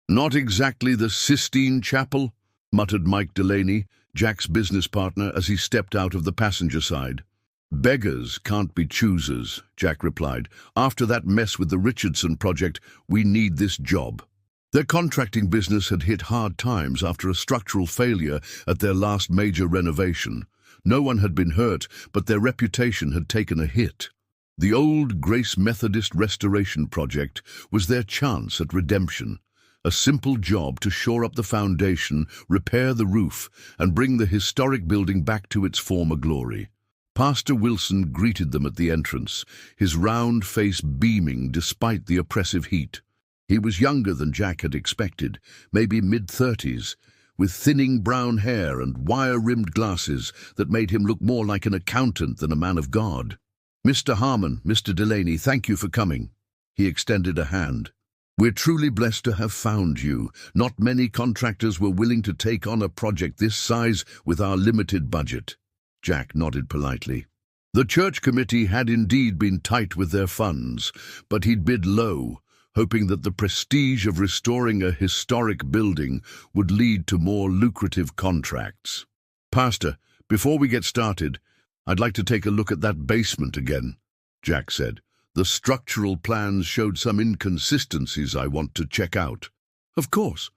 "Not exactly the Sistine Chapel," muttered Mike Delaney, Jack's business partner, as he stepped out of the passenger side. "Beggars can't be choosers," Jack replied. "After that mess with the Richardson project, we need this job." Their contracting business had hit hard times after a structural failure at their last major renovation. No one had been hurt, but their reputation had taken a hit. The old Grace Methodist Restoration Project was their chance at redemption. A simple job to shore up the foundation, repair the roof, and bring the historic building back to its former glory. Pastor Wilson greeted them at the entrance, his round face beaming despite the oppressive heat. He was younger than Jack had expected, maybe mid-30s, with thinning brown hair and wire-rimmed glasses that made him look more like an accountant than a man of God. "Mr. Harmon, Mr. Delaney, thank you for coming." He extended a hand. "We're truly blessed to have found you. Not many contractors were willing to take on a project this size with our limited budget." Jack nodded politely. The church committee had indeed been tight with their funds, but he'd bid low, hoping that the prestige of restoring a historic building would lead to more lucrative contracts. "Pastor, before we get started, I'd like to take a look at that basement again," Jack said. "The structural plans showed some inconsistencies I want to check out." Of course.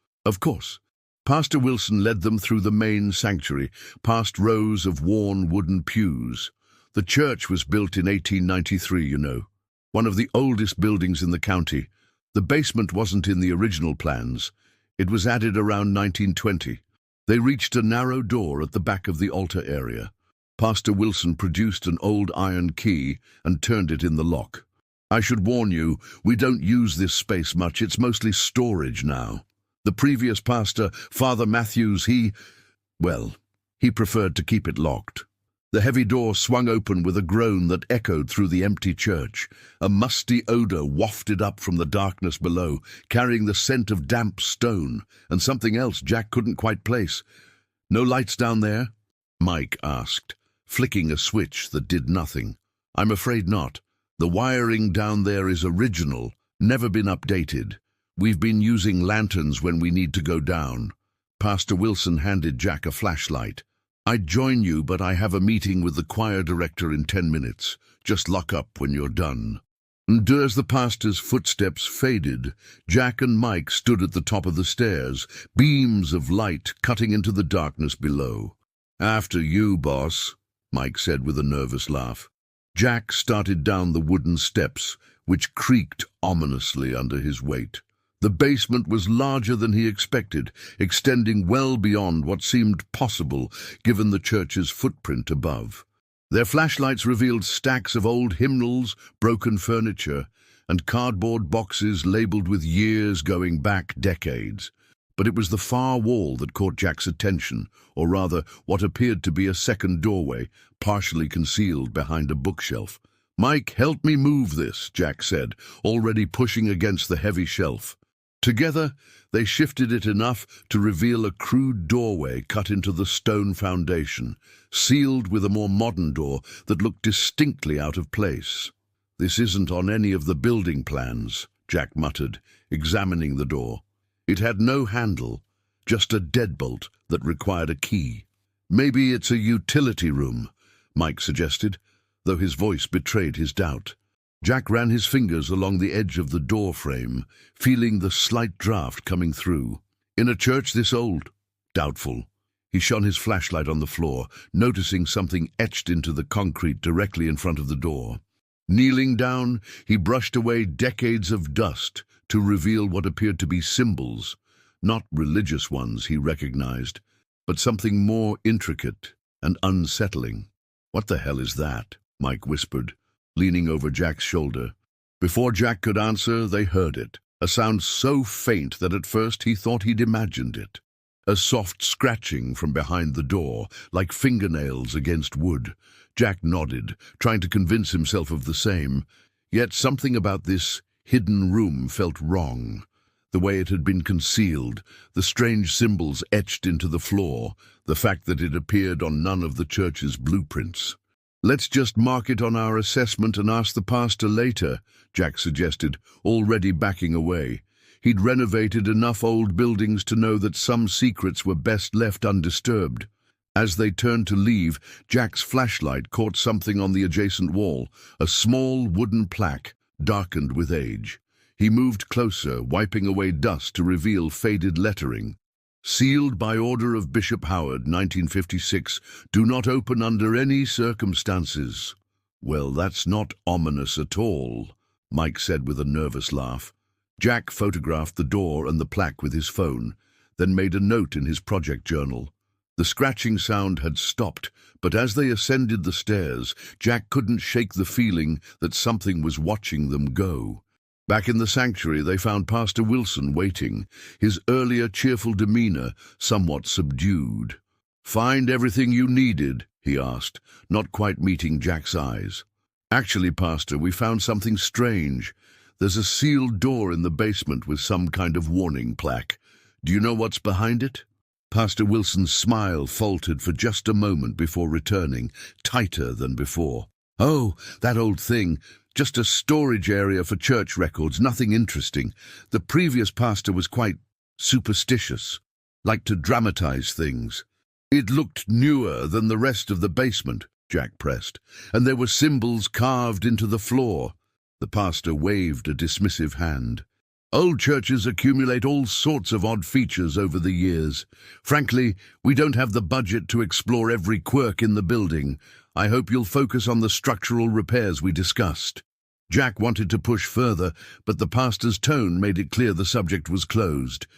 Pastor Wilson led them through the main sanctuary, past rows of worn wooden pews. The church was built in 1893, you know. One of the oldest buildings in the county. The basement wasn't in the original plans. It was added around 1920. They reached a narrow door at the back of the altar area. Pastor Wilson produced an old iron key and turned it in the lock. "I should warn you, we don't use this space much. It's mostly storage now. The previous pastor, Father Matthews, he preferred to keep it locked." The heavy door swung open with a groan that echoed through the empty church. A musty odor wafted up from the darkness below, carrying the scent of damp stone and something else Jack couldn't quite place. "No lights down there?" Mike asked, flicking a switch that did nothing. "I'm afraid not. The wiring down there is original, never been updated. We've been using lanterns when we need to go down." Pastor Wilson handed Jack a flashlight. "I'd join you, but I have a meeting with the choir director in 10 minutes. Just lock up when you're done." And as the pastor's footsteps faded, Jack and Mike stood at the top of the stairs, beams of light cutting into the darkness below. "After you, boss," Mike said with a nervous laugh. Jack started down the wooden steps, which creaked ominously under his weight. The basement was larger than he expected, extending well beyond what seemed possible given the church's footprint above. Their flashlights revealed stacks of old hymnals, broken furniture, and cardboard boxes labeled with years going back decades. But it was the far wall that caught Jack's attention, or rather what appeared to be a second doorway, partially concealed behind a bookshelf. "Mike, help me move this," Jack said, already pushing against the heavy shelf. Together, they shifted it enough to reveal a crude doorway cut into the stone foundation, sealed with a more modern door that looked distinctly out of place. "This isn't on any of the building plans," Jack muttered, examining the door. It had no handle, just a deadbolt that required a key. "Maybe it's a utility room," Mike suggested, though his voice betrayed his doubt. Jack ran his fingers along the edge of the door frame, feeling the slight draft coming through. "In a church this old?" "Doubtful." He shone his flashlight on the floor, noticing something etched into the concrete directly in front of the door. Kneeling down, he brushed away decades of dust to reveal what appeared to be symbols, not religious ones, he recognized, but something more intricate and unsettling. "What the hell is that?" Mike whispered, leaning over Jack's shoulder. Before Jack could answer, they heard it, a sound so faint that at first he thought he'd imagined it. A soft scratching from behind the door, like fingernails against wood. Jack nodded, trying to convince himself of the same. Yet something about this hidden room felt wrong. The way it had been concealed, the strange symbols etched into the floor, the fact that it appeared on none of the church's blueprints. "Let's just mark it on our assessment and ask the pastor later," Jack suggested, already backing away. He'd renovated enough old buildings to know that some secrets were best left undisturbed. As they turned to leave, Jack's flashlight caught something on the adjacent wall, a small wooden plaque, darkened with age. He moved closer, wiping away dust to reveal faded lettering. Sealed by order of Bishop Howard, 1956, do not open under any circumstances. Well, that's not ominous at all, Mike said with a nervous laugh. Jack photographed the door and the plaque with his phone, then made a note in his project journal. The scratching sound had stopped, but as they ascended the stairs, Jack couldn't shake the feeling that something was watching them go. Back in the sanctuary, they found Pastor Wilson waiting, his earlier cheerful demeanor somewhat subdued. "Find everything you needed?" he asked, not quite meeting Jack's eyes. "Actually, Pastor, we found something strange. There's a sealed door in the basement with some kind of warning plaque. Do you know what's behind it?" Pastor Wilson's smile faltered for just a moment before returning, tighter than before. "Oh, that old thing. Just a storage area for church records, nothing interesting. The previous pastor was quite superstitious, liked to dramatize things. It looked newer than the rest of the basement," Jack pressed, "and there were symbols carved into the floor." The pastor waved a dismissive hand. "Old churches accumulate all sorts of odd features over the years. Frankly, we don't have the budget to explore every quirk in the building. I hope you'll focus on the structural repairs we discussed." Jack wanted to push further, but the pastor's tone made it clear the subject was closed.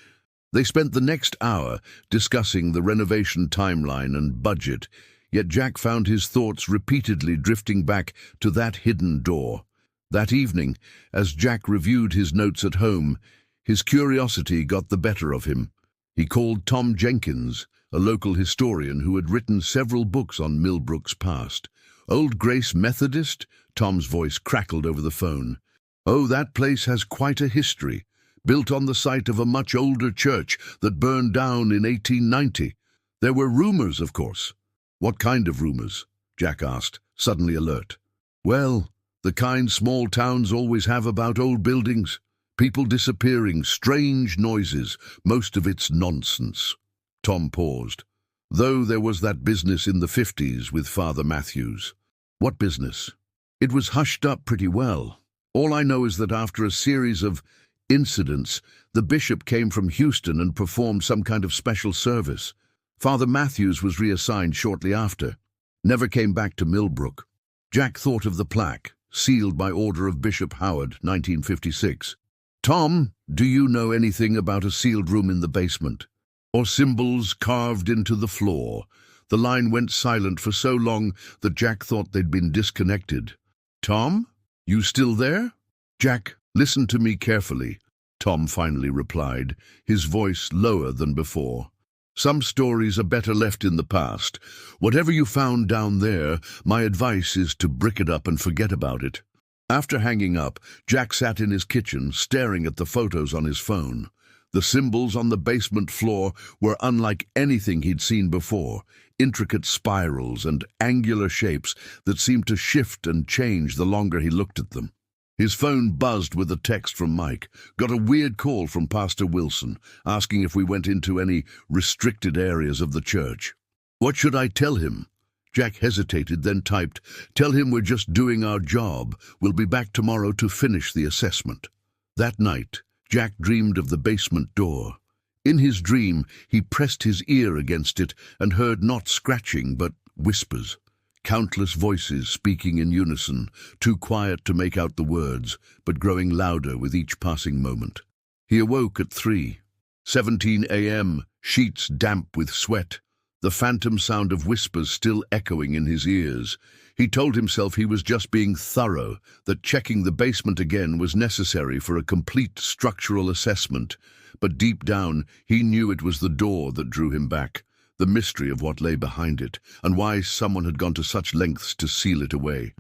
They spent the next hour discussing the renovation timeline and budget, yet Jack found his thoughts repeatedly drifting back to that hidden door. That evening, as Jack reviewed his notes at home, his curiosity got the better of him. He called Tom Jenkins, a local historian who had written several books on Millbrook's past. "Old Grace Methodist?" Tom's voice crackled over the phone. "Oh, that place has quite a history, built on the site of a much older church that burned down in 1890. There were rumors, of course." "What kind of rumors?" Jack asked, suddenly alert. "Well, the kind small towns always have about old buildings. People disappearing, strange noises, most of it's nonsense." Tom paused. "Though there was that business in the 50s with Father Matthews." "What business?" "It was hushed up pretty well. All I know is that after a series of incidents, the bishop came from Houston and performed some kind of special service. Father Matthews was reassigned shortly after. Never came back to Millbrook." Jack thought of the plaque, sealed by order of Bishop Howard, 1956. "Tom, do you know anything about a sealed room in the basement? Or symbols carved into the floor?" The line went silent for so long that Jack thought they'd been disconnected. "Tom, you still there?" "Jack, listen to me carefully," Tom finally replied, his voice lower than before. "Some stories are better left in the past. Whatever you found down there, my advice is to brick it up and forget about it." After hanging up, Jack sat in his kitchen, staring at the photos on his phone. The symbols on the basement floor were unlike anything he'd seen before, intricate spirals and angular shapes that seemed to shift and change the longer he looked at them. His phone buzzed with a text from Mike. "Got a weird call from Pastor Wilson, asking if we went into any restricted areas of the church." "What should I tell him?" Jack hesitated, then typed, "Tell him we're just doing our job. We'll be back tomorrow to finish the assessment." That night, Jack dreamed of the basement door. In his dream, he pressed his ear against it and heard not scratching but whispers. Countless voices speaking in unison, too quiet to make out the words, but growing louder with each passing moment. He awoke at 3:17 a.m., sheets damp with sweat, the phantom sound of whispers still echoing in his ears. He told himself he was just being thorough, that checking the basement again was necessary for a complete structural assessment, but deep down he knew it was the door that drew him back. The mystery of what lay behind it, and why someone had gone to such lengths to seal it away.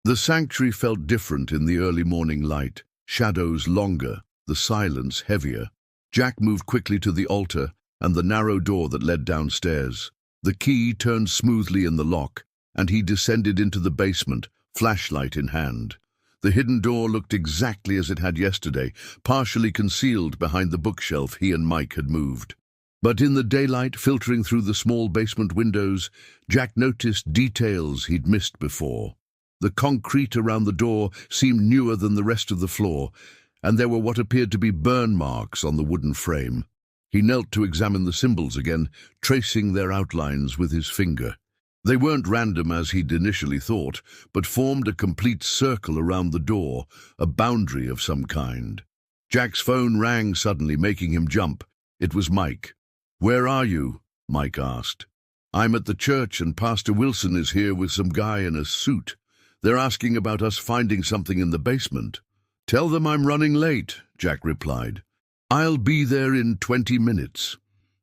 The sanctuary felt different in the early morning light, shadows longer, the silence heavier. Jack moved quickly to the altar and the narrow door that led downstairs. The key turned smoothly in the lock, and he descended into the basement, flashlight in hand. The hidden door looked exactly as it had yesterday, partially concealed behind the bookshelf he and Mike had moved. But in the daylight filtering through the small basement windows, Jack noticed details he'd missed before. The concrete around the door seemed newer than the rest of the floor, and there were what appeared to be burn marks on the wooden frame. He knelt to examine the symbols again, tracing their outlines with his finger. They weren't random as he'd initially thought, but formed a complete circle around the door, a boundary of some kind. Jack's phone rang suddenly, making him jump. It was Mike. "Where are you?" Mike asked. "I'm at the church and Pastor Wilson is here with some guy in a suit. They're asking about us finding something in the basement." "Tell them I'm running late," Jack replied. "I'll be there in 20 minutes.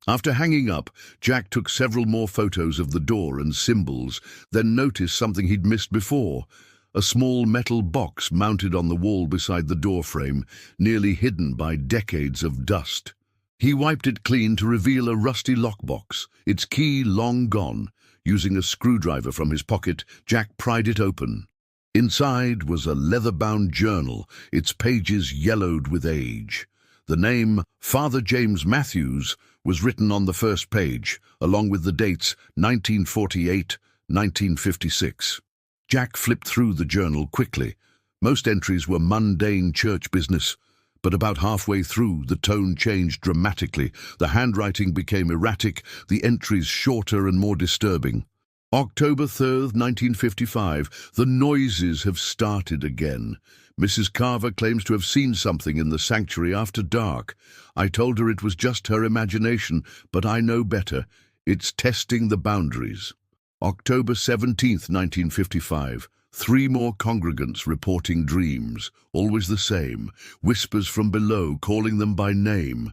After hanging up, Jack took several more photos of the door and symbols, then noticed something he'd missed before, a small metal box mounted on the wall beside the door frame, nearly hidden by decades of dust. He wiped it clean to reveal a rusty lockbox, its key long gone. Using a screwdriver from his pocket, Jack pried it open. Inside was a leather-bound journal, its pages yellowed with age. The name, Father James Matthews, was written on the first page, along with the dates 1948, 1956. Jack flipped through the journal quickly. Most entries were mundane church business, but about halfway through, the tone changed dramatically. The handwriting became erratic, the entries shorter and more disturbing. October 3rd, 1955. The noises have started again. Mrs. Carver claims to have seen something in the sanctuary after dark. I told her it was just her imagination, but I know better. It's testing the boundaries. October 17th, 1955. 3 more congregants reporting dreams, always the same, whispers from below calling them by name.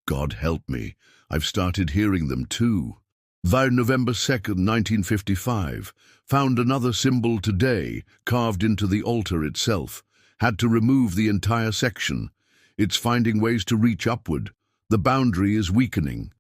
God help me, I've started hearing them too. November 2nd, 1955. Found another symbol today, carved into the altar itself. Had to remove the entire section. It's finding ways to reach upward. The boundary is weakening.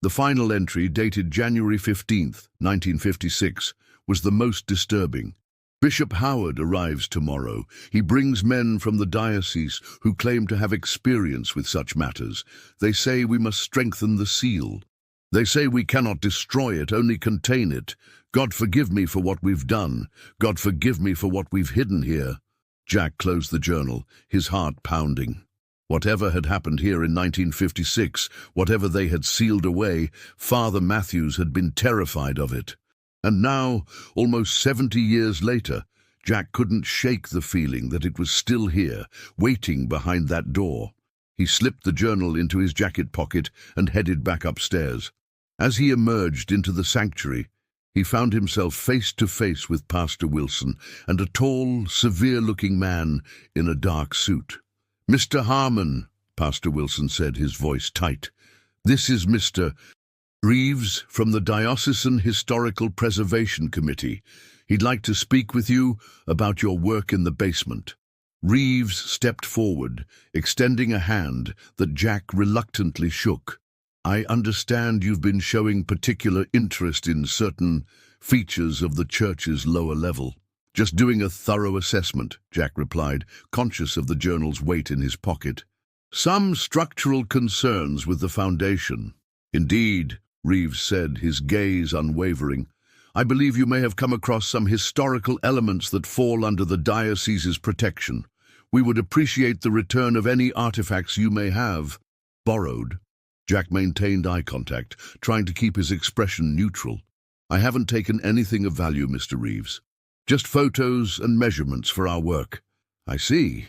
The final entry, dated January 15th, 1956, was the most disturbing. Bishop Howard arrives tomorrow. He brings men from the diocese who claim to have experience with such matters. They say we must strengthen the seal. They say we cannot destroy it, only contain it. God forgive me for what we've done. God forgive me for what we've hidden here. Jack closed the journal, his heart pounding. Whatever had happened here in 1956, whatever they had sealed away, Father Matthews had been terrified of it. And now, almost 70 years later, Jack couldn't shake the feeling that it was still here, waiting behind that door. He slipped the journal into his jacket pocket and headed back upstairs. As he emerged into the sanctuary, he found himself face to face with Pastor Wilson and a tall, severe-looking man in a dark suit. "Mr. Harmon," Pastor Wilson said, his voice tight. "This is Mr. Reeves from the Diocesan Historical Preservation Committee. He'd like to speak with you about your work in the basement." Reeves stepped forward, extending a hand that Jack reluctantly shook. "I understand you've been showing particular interest in certain features of the church's lower level." "Just doing a thorough assessment," Jack replied, conscious of the journal's weight in his pocket. "Some structural concerns with the foundation." "Indeed," Reeves said, his gaze unwavering. "I believe you may have come across some historical elements that fall under the diocese's protection. We would appreciate the return of any artifacts you may have borrowed." Jack maintained eye contact, trying to keep his expression neutral. "I haven't taken anything of value, Mr. Reeves. Just photos and measurements for our work." "I see."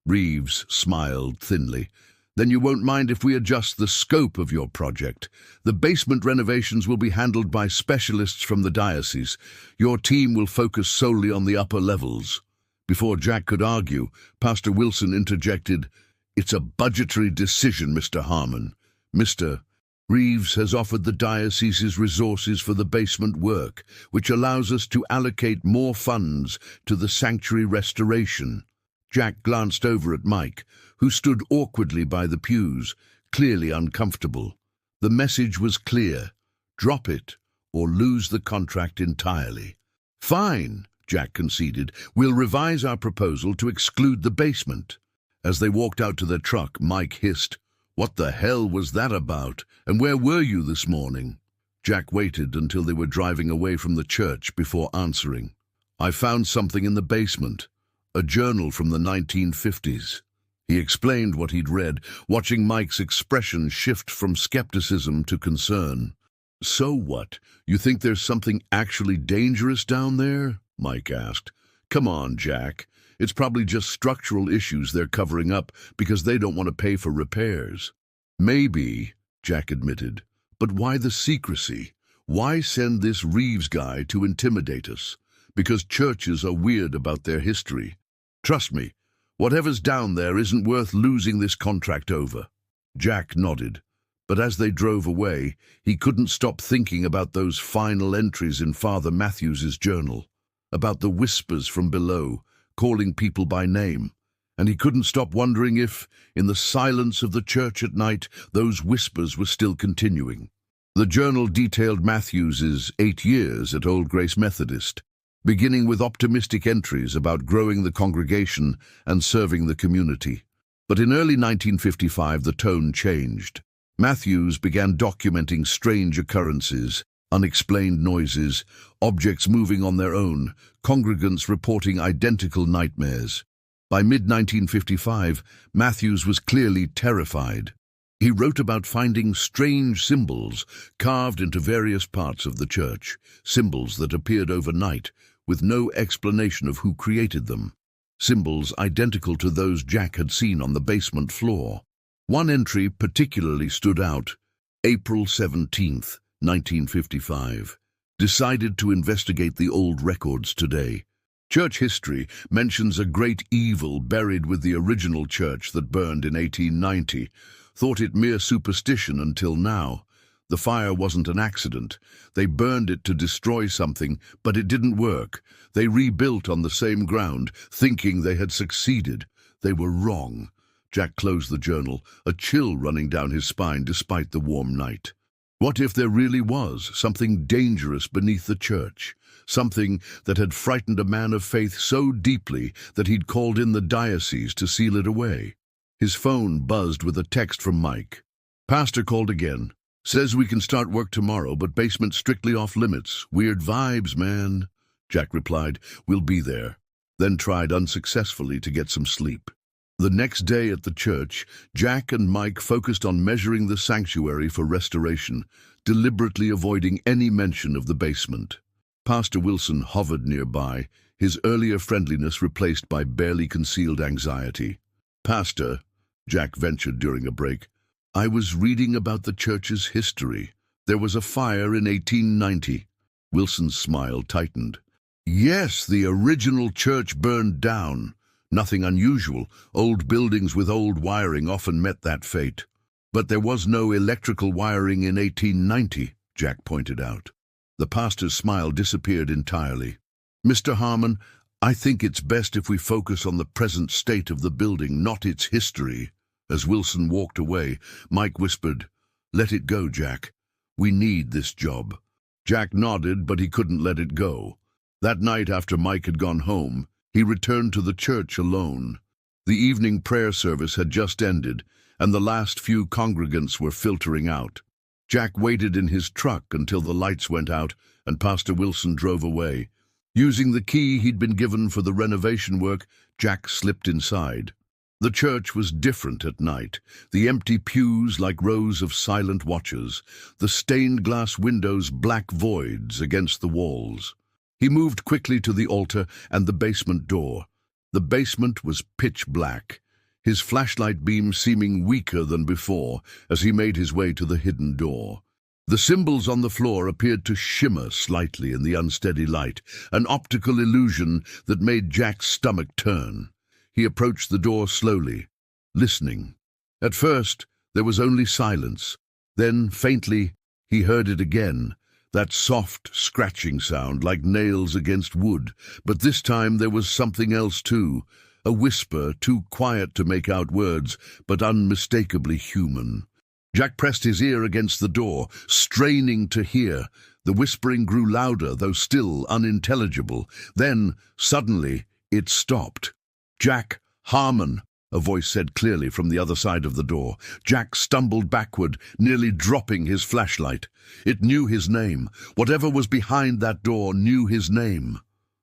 Reeves smiled thinly. "Then you won't mind if we adjust the scope of your project. The basement renovations will be handled by specialists from the diocese. Your team will focus solely on the upper levels." Before Jack could argue, Pastor Wilson interjected, "It's a budgetary decision, Mr. Harmon. Mr. Reeves has offered the diocese's resources for the basement work, which allows us to allocate more funds to the sanctuary restoration." Jack glanced over at Mike, who stood awkwardly by the pews, clearly uncomfortable. The message was clear: drop it or lose the contract entirely. "Fine," Jack conceded. "We'll revise our proposal to exclude the basement." As they walked out to their truck, Mike hissed, "What the hell was that about? And where were you this morning?" Jack waited until they were driving away from the church before answering. "I found something in the basement, a journal from the 1950s. He explained what he'd read, watching Mike's expression shift from skepticism to concern. "So what? You think there's something actually dangerous down there?" Mike asked. "Come on, Jack. It's probably just structural issues they're covering up because they don't want to pay for repairs." "Maybe," Jack admitted. "But why the secrecy? Why send this Reeves guy to intimidate us? Because churches are weird about their history. Trust me, whatever's down there isn't worth losing this contract over." Jack nodded, but as they drove away, he couldn't stop thinking about those final entries in Father Matthews's journal, about the whispers from below, calling people by name, and he couldn't stop wondering if, in the silence of the church at night, those whispers were still continuing. The journal detailed Matthews's 8 years at Old Grace Methodist, beginning with optimistic entries about growing the congregation and serving the community. But in early 1955, the tone changed. Matthews began documenting strange occurrences, unexplained noises, objects moving on their own, congregants reporting identical nightmares. By mid-1955, Matthews was clearly terrified. He wrote about finding strange symbols carved into various parts of the church, symbols that appeared overnight, with no explanation of who created them. Symbols identical to those Jack had seen on the basement floor. One entry particularly stood out. April 17th, 1955. Decided to investigate the old records today. Church history mentions a great evil buried with the original church that burned in 1890. Thought it mere superstition until now. The fire wasn't an accident. They burned it to destroy something, but it didn't work. They rebuilt on the same ground, thinking they had succeeded. They were wrong. Jack closed the journal, a chill running down his spine despite the warm night. What if there really was something dangerous beneath the church? Something that had frightened a man of faith so deeply that he'd called in the diocese to seal it away. His phone buzzed with a text from Mike. "Pastor called again. Says we can start work tomorrow, but basement strictly off limits. Weird vibes, man." Jack replied, "We'll be there," then tried unsuccessfully to get some sleep. The next day at the church, Jack and Mike focused on measuring the sanctuary for restoration, deliberately avoiding any mention of the basement. Pastor Wilson hovered nearby, his earlier friendliness replaced by barely concealed anxiety. "Pastor," Jack ventured during a break, "I was reading about the church's history. There was a fire in 1890. Wilson's smile tightened. "Yes, the original church burned down. Nothing unusual. Old buildings with old wiring often met that fate. But there was no electrical wiring in 1890, Jack pointed out. The pastor's smile disappeared entirely. "Mr. Harmon, I think it's best if we focus on the present state of the building, not its history." As Wilson walked away, Mike whispered, "Let it go, Jack. We need this job." Jack nodded, but he couldn't let it go. That night after Mike had gone home, he returned to the church alone. The evening prayer service had just ended, and the last few congregants were filtering out. Jack waited in his truck until the lights went out and Pastor Wilson drove away. Using the key he'd been given for the renovation work, Jack slipped inside. The church was different at night, the empty pews like rows of silent watchers, the stained glass windows black voids against the walls. He moved quickly to the altar and the basement door. The basement was pitch black, his flashlight beam seeming weaker than before as he made his way to the hidden door. The symbols on the floor appeared to shimmer slightly in the unsteady light, an optical illusion that made Jack's stomach turn. He approached the door slowly, listening. At first, there was only silence. Then, faintly, he heard it again, that soft, scratching sound like nails against wood. But this time there was something else too, a whisper too quiet to make out words, but unmistakably human. Jack pressed his ear against the door, straining to hear. The whispering grew louder, though still unintelligible. Then, suddenly, it stopped. "Jack Harmon," a voice said clearly from the other side of the door. Jack stumbled backward, nearly dropping his flashlight. It knew his name. Whatever was behind that door knew his name.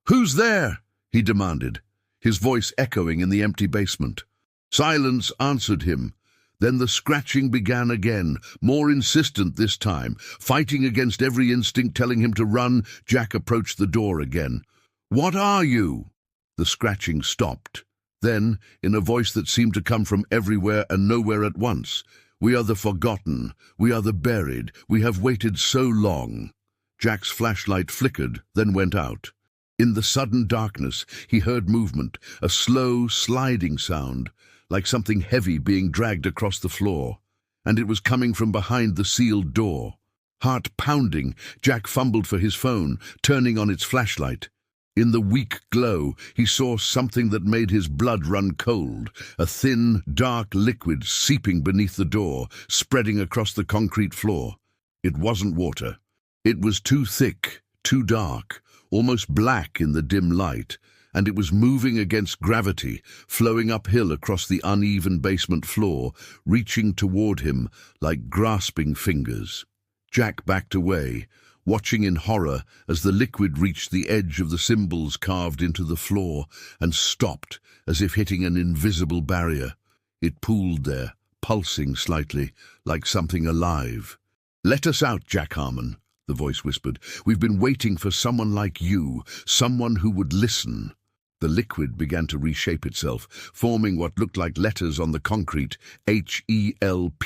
"Who's there?" he demanded, his voice echoing in the empty basement. Silence answered him. Then the scratching began again, more insistent this time. Fighting against every instinct telling him to run, Jack approached the door again. "What are you?" The scratching stopped. Then, in a voice that seemed to come from everywhere and nowhere at once, "We are the forgotten. We are the buried. We have waited so long." Jack's flashlight flickered, then went out. In the sudden darkness, he heard movement, a slow, sliding sound, like something heavy being dragged across the floor. And it was coming from behind the sealed door. Heart pounding, Jack fumbled for his phone, turning on its flashlight. In the weak glow, he saw something that made his blood run cold, a thin, dark liquid seeping beneath the door, spreading across the concrete floor. It wasn't water. It was too thick, too dark, almost black in the dim light, and it was moving against gravity, flowing uphill across the uneven basement floor, reaching toward him like grasping fingers. Jack backed away, watching in horror as the liquid reached the edge of the symbols carved into the floor and stopped, as if hitting an invisible barrier. It pooled there, pulsing slightly, like something alive. "Let us out, Jack Harmon," the voice whispered. "We've been waiting for someone like you, someone who would listen." The liquid began to reshape itself, forming what looked like letters on the concrete, HELPUS.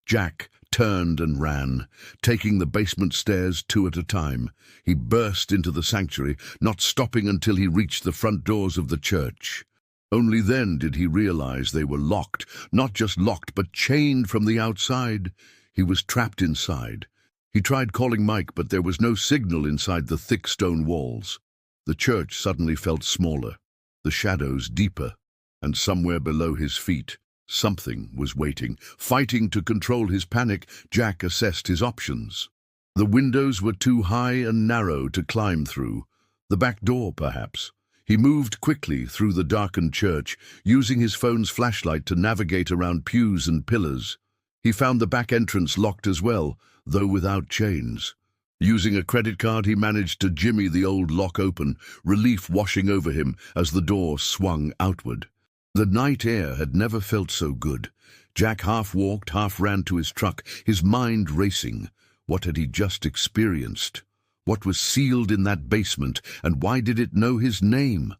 Jack turned and ran, taking the basement stairs 2 at a time. He burst into the sanctuary, not stopping until he reached the front doors of the church. Only then did he realize they were locked, not just locked, but chained from the outside. He was trapped inside. He tried calling Mike, but there was no signal inside the thick stone walls. The church suddenly felt smaller, the shadows deeper, and somewhere below his feet, something was waiting. Fighting to control his panic, Jack assessed his options. The windows were too high and narrow to climb through. The back door, perhaps. He moved quickly through the darkened church, using his phone's flashlight to navigate around pews and pillars. He found the back entrance locked as well, though without chains. Using a credit card, he managed to jimmy the old lock open, relief washing over him as the door swung outward. The night air had never felt so good. Jack half walked, half ran to his truck, his mind racing. What had he just experienced? What was sealed in that basement, and why did it know his name?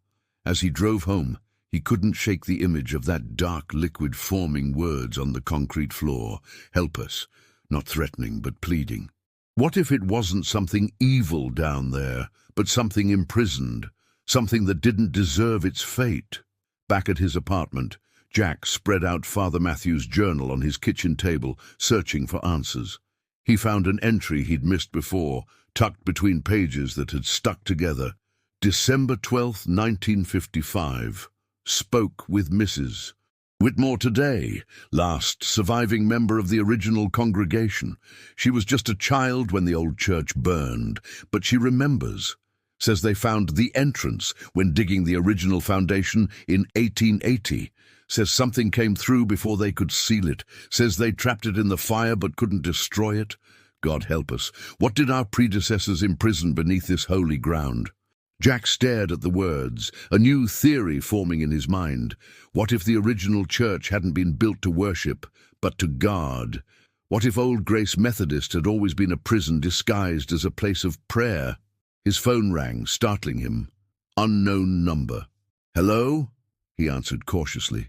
As he drove home, he couldn't shake the image of that dark liquid forming words on the concrete floor. "Help us," not threatening but pleading. What if it wasn't something evil down there, but something imprisoned, something that didn't deserve its fate? Back at his apartment, Jack spread out Father Matthew's journal on his kitchen table, searching for answers. He found an entry he'd missed before, tucked between pages that had stuck together. December 12th, 1955. Spoke with Mrs. Whitmore today, last surviving member of the original congregation. She was just a child when the old church burned, but she remembers. Says they found the entrance when digging the original foundation in 1880. Says something came through before they could seal it. Says they trapped it in the fire but couldn't destroy it. God help us. What did our predecessors imprison beneath this holy ground? Jack stared at the words, a new theory forming in his mind. What if the original church hadn't been built to worship, but to guard? What if Old Grace Methodist had always been a prison disguised as a place of prayer? His phone rang, startling him. Unknown number. "Hello?" he answered cautiously.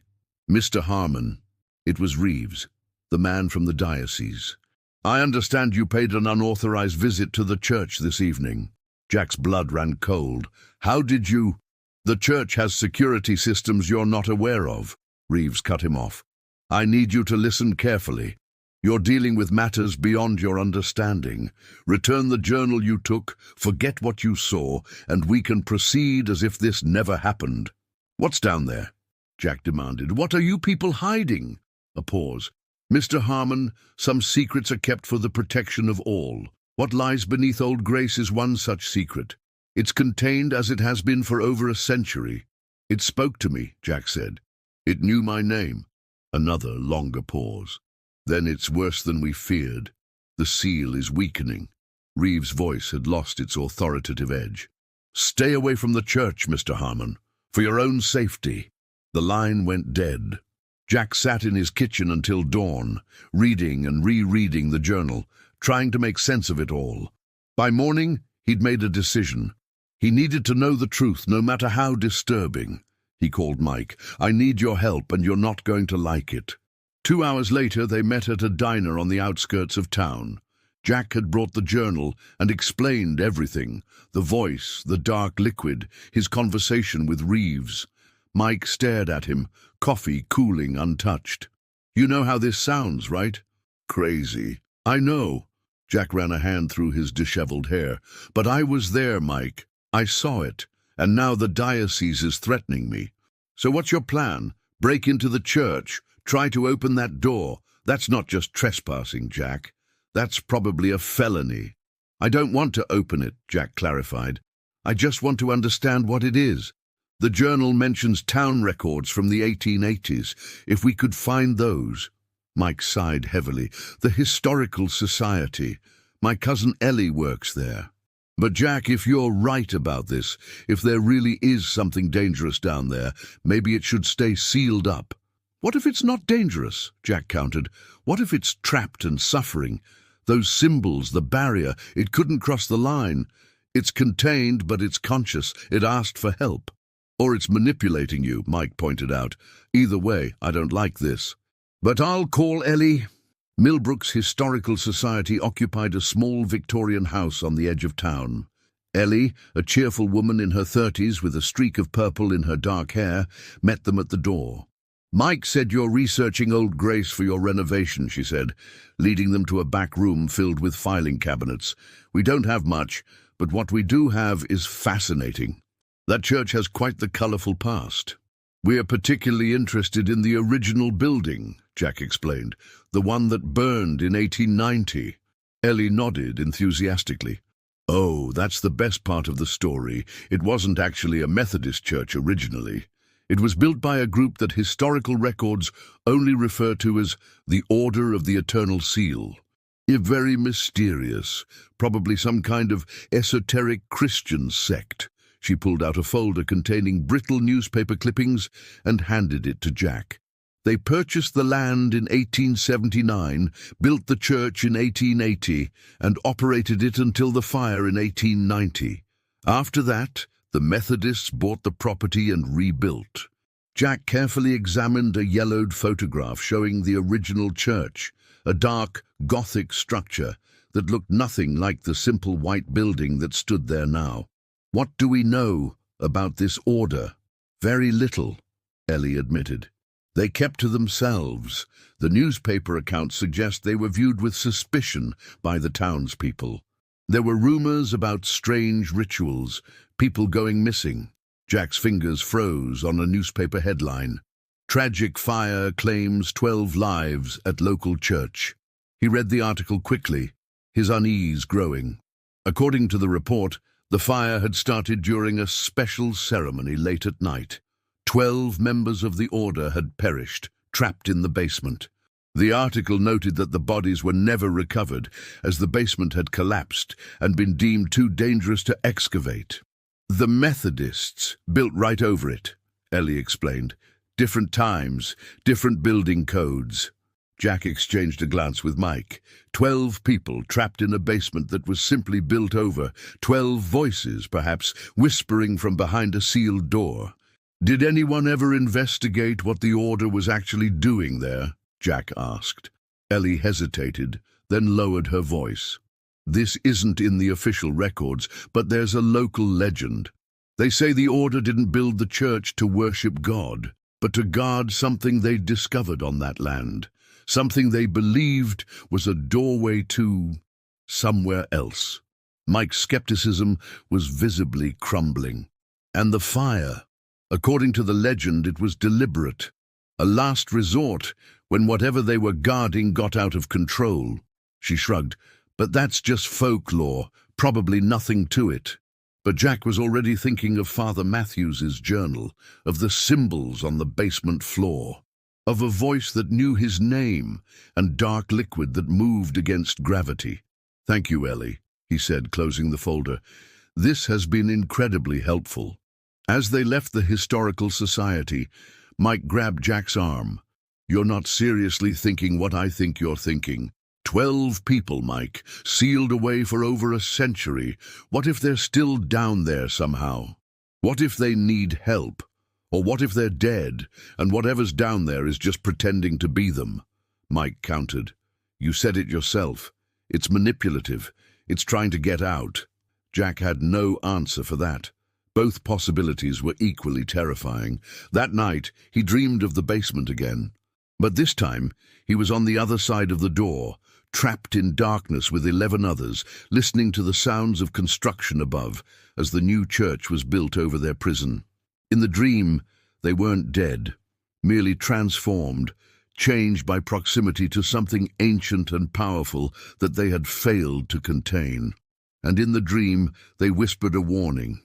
"Mr. Harmon." It was Reeves, the man from the diocese. "I understand you paid an unauthorized visit to the church this evening." Jack's blood ran cold. "How did you—" "The church has security systems you're not aware of," Reeves cut him off. "I need you to listen carefully. You're dealing with matters beyond your understanding. Return the journal you took, forget what you saw, and we can proceed as if this never happened." "What's down there?" Jack demanded. "What are you people hiding?" A pause. "Mr. Harmon, some secrets are kept for the protection of all. What lies beneath Old Grace is one such secret. It's contained as it has been for over a century. It spoke to me, Jack said. It knew my name. Another longer pause. Then it's worse than we feared. The seal is weakening. Reeves' voice had lost its authoritative edge. Stay away from the church, Mr. Harmon, for your own safety. The line went dead. Jack sat in his kitchen until dawn, reading and rereading the journal, trying to make sense of it all. By morning, he'd made a decision. He needed to know the truth, no matter how disturbing. He called Mike. I need your help, and you're not going to like it. 2 hours later, they met at a diner on the outskirts of town. Jack had brought the journal and explained everything. The voice, the dark liquid, his conversation with Reeves. Mike stared at him, coffee cooling untouched. You know how this sounds, right? Crazy. I know. Jack ran a hand through his disheveled hair. But I was there, Mike. I saw it. And now the diocese is threatening me. So what's your plan? Break into the church? Try to open that door? That's not just trespassing, Jack. That's probably a felony. I don't want to open it, Jack clarified. I just want to understand what it is. The journal mentions town records from the 1880s. If we could find those. Mike sighed heavily. The Historical Society. My cousin Ellie works there. But Jack, if you're right about this, if there really is something dangerous down there, maybe it should stay sealed up. What if it's not dangerous? Jack countered. What if it's trapped and suffering? Those symbols, the barrier, it couldn't cross the line. It's contained, but it's conscious. It asked for help. Or it's manipulating you, Mike pointed out. Either way, I don't like this. But I'll call Ellie. Millbrook's Historical Society occupied a small Victorian house on the edge of town. Ellie, a cheerful woman in her 30s with a streak of purple in her dark hair, met them at the door. Mike said you're researching Old Grace for your renovation, she said, leading them to a back room filled with filing cabinets. We don't have much, but what we do have is fascinating. That church has quite the colourful past. We're particularly interested in the original building, Jack explained, the one that burned in 1890. Ellie nodded enthusiastically. Oh, that's the best part of the story. It wasn't actually a Methodist church originally. It was built by a group that historical records only refer to as the Order of the Eternal Seal. Very mysterious, probably some kind of esoteric Christian sect. She pulled out a folder containing brittle newspaper clippings and handed it to Jack. They purchased the land in 1879, built the church in 1880, and operated it until the fire in 1890. After that, the Methodists bought the property and rebuilt. Jack carefully examined a yellowed photograph showing the original church, a dark, Gothic structure that looked nothing like the simple white building that stood there now. What do we know about this order? Very little, Ellie admitted. They kept to themselves. The newspaper accounts suggest they were viewed with suspicion by the townspeople. There were rumors about strange rituals, people going missing. Jack's fingers froze on a newspaper headline. Tragic fire claims 12 lives at local church. He read the article quickly, his unease growing. According to the report, the fire had started during a special ceremony late at night. 12 members of the order had perished, trapped in the basement. The article noted that the bodies were never recovered, as the basement had collapsed and been deemed too dangerous to excavate. The Methodists built right over it, Ellie explained. Different times, different building codes. Jack exchanged a glance with Mike. 12 people trapped in a basement that was simply built over. 12 voices, perhaps, whispering from behind a sealed door. Did anyone ever investigate what the order was actually doing there? Jack asked. Ellie hesitated, then lowered her voice. This isn't in the official records, but there's a local legend. They say the order didn't build the church to worship God, but to guard something they'd discovered on that land. Something they believed was a doorway to somewhere else. Mike's skepticism was visibly crumbling. And the fire. According to the legend, it was deliberate. A last resort when whatever they were guarding got out of control. She shrugged. But that's just folklore, probably nothing to it. But Jack was already thinking of Father Matthews's journal, of the symbols on the basement floor, of a voice that knew his name and dark liquid that moved against gravity. "Thank you, Ellie," he said, closing the folder. "This has been incredibly helpful." As they left the Historical Society, Mike grabbed Jack's arm. "You're not seriously thinking what I think you're thinking. 12 people, Mike, sealed away for over a century. What if they're still down there somehow? What if they need help? Or what if they're dead, and whatever's down there is just pretending to be them?" Mike countered. "You said it yourself. It's manipulative. It's trying to get out." Jack had no answer for that. Both possibilities were equally terrifying. That night, he dreamed of the basement again. But this time, he was on the other side of the door, trapped in darkness with 11 others, listening to the sounds of construction above as the new church was built over their prison. In the dream, they weren't dead, merely transformed, changed by proximity to something ancient and powerful that they had failed to contain. And in the dream, they whispered a warning.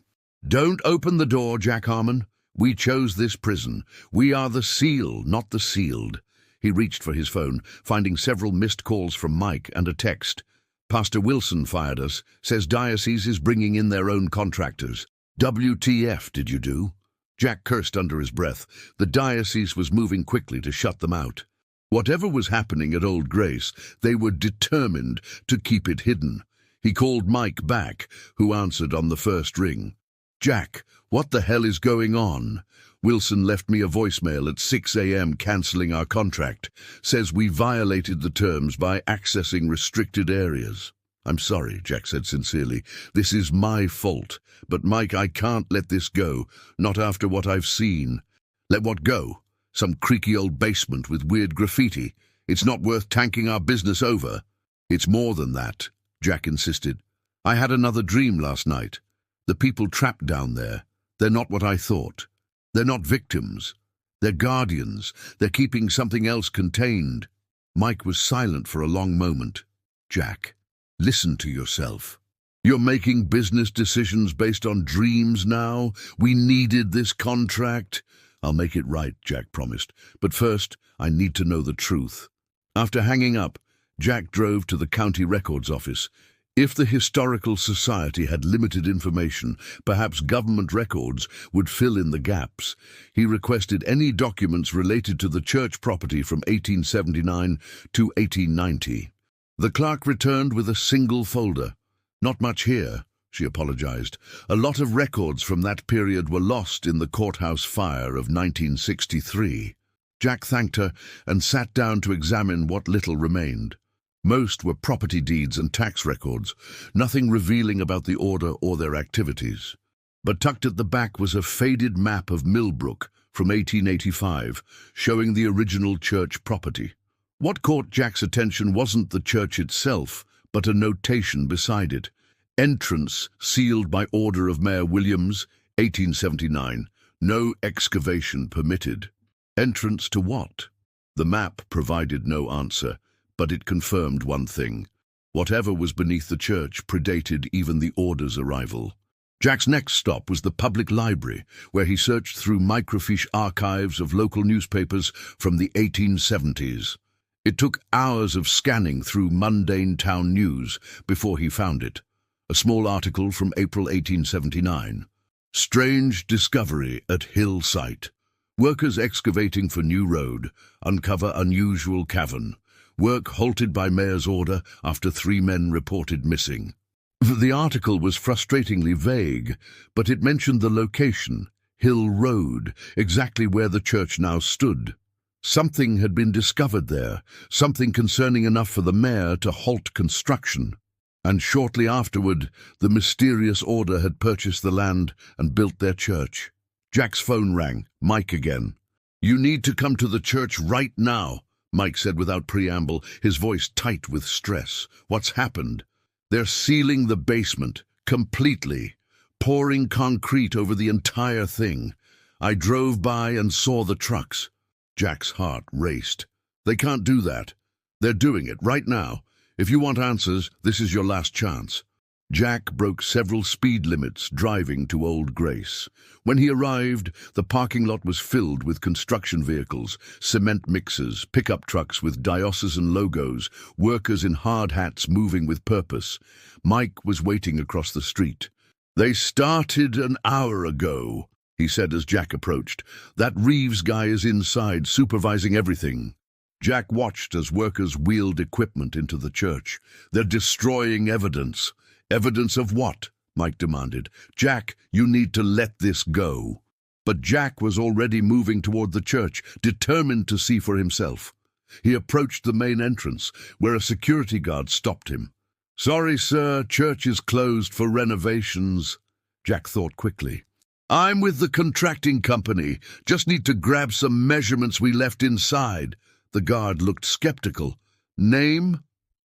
"Don't open the door, Jack Harmon. We chose this prison. We are the seal, not the sealed." He reached for his phone, finding several missed calls from Mike and a text. "Pastor Wilson fired us, says diocese is bringing in their own contractors. WTF did you do?" Jack cursed under his breath. The diocese was moving quickly to shut them out. Whatever was happening at Old Grace, they were determined to keep it hidden. He called Mike back, who answered on the first ring. "Jack, what the hell is going on? Wilson left me a voicemail at 6 a.m. cancelling our contract. Says we violated the terms by accessing restricted areas." "I'm sorry," Jack said sincerely. "This is my fault. But Mike, I can't let this go. Not after what I've seen." "Let what go? Some creaky old basement with weird graffiti? It's not worth tanking our business over." "It's more than that," Jack insisted. "I had another dream last night. The people trapped down there, they're not what I thought. They're not victims. They're guardians. They're keeping something else contained." Mike was silent for a long moment. "Jack, listen to yourself. You're making business decisions based on dreams now. We needed this contract." "I'll make it right," Jack promised. "But first, I need to know the truth." After hanging up, Jack drove to the county records office. If the Historical Society had limited information, perhaps government records would fill in the gaps. He requested any documents related to the church property from 1879 to 1890. The clerk returned with a single folder. "Not much here," she apologized. "A lot of records from that period were lost in the courthouse fire of 1963. Jack thanked her and sat down to examine what little remained. Most were property deeds and tax records, nothing revealing about the order or their activities. But tucked at the back was a faded map of Millbrook from 1885, showing the original church property. What caught Jack's attention wasn't the church itself, but a notation beside it. "Entrance sealed by order of Mayor Williams, 1879. No excavation permitted." Entrance to what? The map provided no answer, but it confirmed one thing. Whatever was beneath the church predated even the order's arrival. Jack's next stop was the public library, where he searched through microfiche archives of local newspapers from the 1870s. It took hours of scanning through mundane town news before he found it. A small article from April 1879. "Strange discovery at Hill Site. Workers excavating for new road uncover unusual cavern. Work halted by mayor's order after 3 men reported missing." The article was frustratingly vague, but it mentioned the location, Hill Road, exactly where the church now stood. Something had been discovered there, something concerning enough for the mayor to halt construction. And shortly afterward, the mysterious order had purchased the land and built their church. Jack's phone rang. Mike again. "You need to come to the church right now," Mike said without preamble, his voice tight with stress. "What's happened?" "They're sealing the basement, completely, pouring concrete over the entire thing. I drove by and saw the trucks." Jack's heart raced. "They can't do that. They're doing it right now. If you want answers, this is your last chance. Jack broke several speed limits driving to Old Grace. When he arrived, the parking lot was filled with construction vehicles, cement mixers, pickup trucks with diocesan logos, workers in hard hats moving with purpose. Mike was waiting across the street. "They started an hour ago," he said as Jack approached. "That Reeves guy is inside, supervising everything." Jack watched as workers wheeled equipment into the church. "They're destroying evidence." "Evidence of what?" Mike demanded. "Jack, you need to let this go." But Jack was already moving toward the church, determined to see for himself. He approached the main entrance, where a security guard stopped him. "Sorry, sir, church is closed for renovations." Jack thought quickly. "I'm with the contracting company. Just need to grab some measurements we left inside." The guard looked skeptical. "Name?"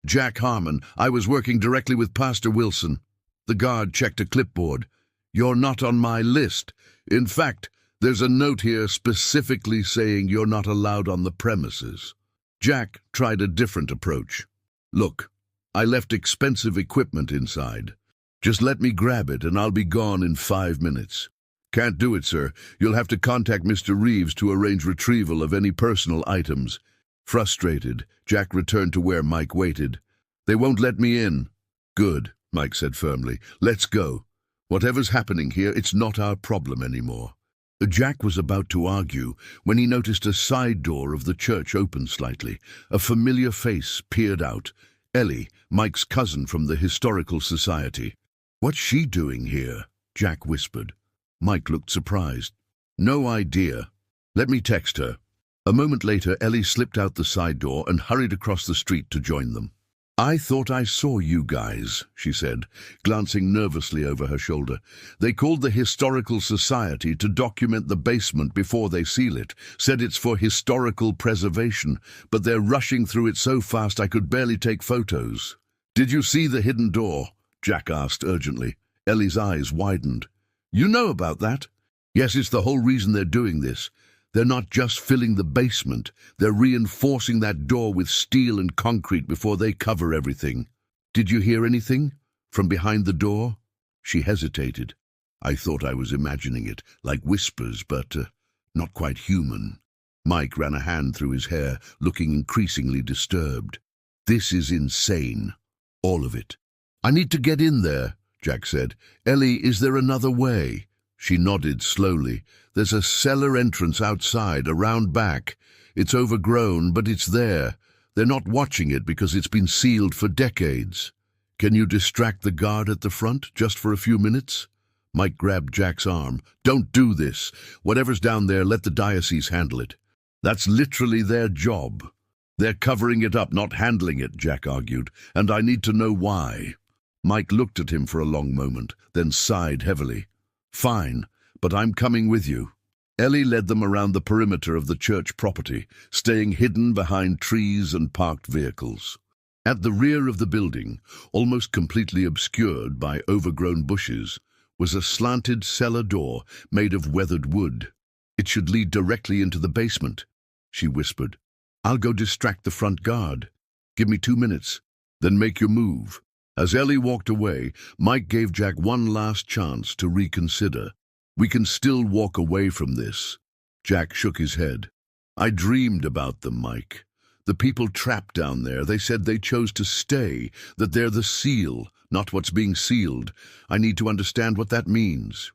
"Jack Harmon. I was working directly with Pastor Wilson." The guard checked a clipboard. "You're not on my list. In fact, there's a note here specifically saying you're not allowed on the premises." Jack tried a different approach. "Look, I left expensive equipment inside. Just let me grab it and I'll be gone in 5 minutes." "Can't do it, sir. You'll have to contact Mr. Reeves to arrange retrieval of any personal items." Frustrated, Jack returned to where Mike waited. "They won't let me in." "Good," Mike said firmly. "Let's go. Whatever's happening here, it's not our problem anymore." Jack was about to argue when he noticed a side door of the church open slightly. A familiar face peered out. Ellie, Mike's cousin from the Historical Society. "What's she doing here?" Jack whispered. Mike looked surprised. "No idea. Let me text her." A moment later, Ellie slipped out the side door and hurried across the street to join them. "I thought I saw you guys," she said, glancing nervously over her shoulder. "They called the Historical Society to document the basement before they seal it, said it's for historical preservation, but they're rushing through it so fast I could barely take photos." "Did you see the hidden door?" Jack asked urgently. Ellie's eyes widened. "You know about that?" "Yes, it's the whole reason they're doing this. They're not just filling the basement, they're reinforcing that door with steel and concrete before they cover everything." "Did you hear anything from behind the door?" She hesitated. "I thought I was imagining it, like whispers, but not quite human." Mike ran a hand through his hair, looking increasingly disturbed. "This is insane. All of it." "I need to get in there," Jack said. "Ellie, is there another way?" She nodded slowly. "There's a cellar entrance outside, around back. It's overgrown, but it's there. They're not watching it because it's been sealed for decades." "Can you distract the guard at the front, just for a few minutes?" Mike grabbed Jack's arm. "Don't do this. Whatever's down there, let the diocese handle it." "That's literally their job." "They're covering it up, not handling it," Jack argued, "and I need to know why." Mike looked at him for a long moment, then sighed heavily. "Fine, but I'm coming with you." Ellie led them around the perimeter of the church property, staying hidden behind trees and parked vehicles. At the rear of the building, almost completely obscured by overgrown bushes, was a slanted cellar door made of weathered wood. "It should lead directly into the basement," she whispered. "I'll go distract the front guard. Give me 2 minutes, then make your move." As Ellie walked away, Mike gave Jack one last chance to reconsider. "We can still walk away from this." Jack shook his head. "I dreamed about them, Mike. The people trapped down there, they said they chose to stay, that they're the seal, not what's being sealed. I need to understand what that means."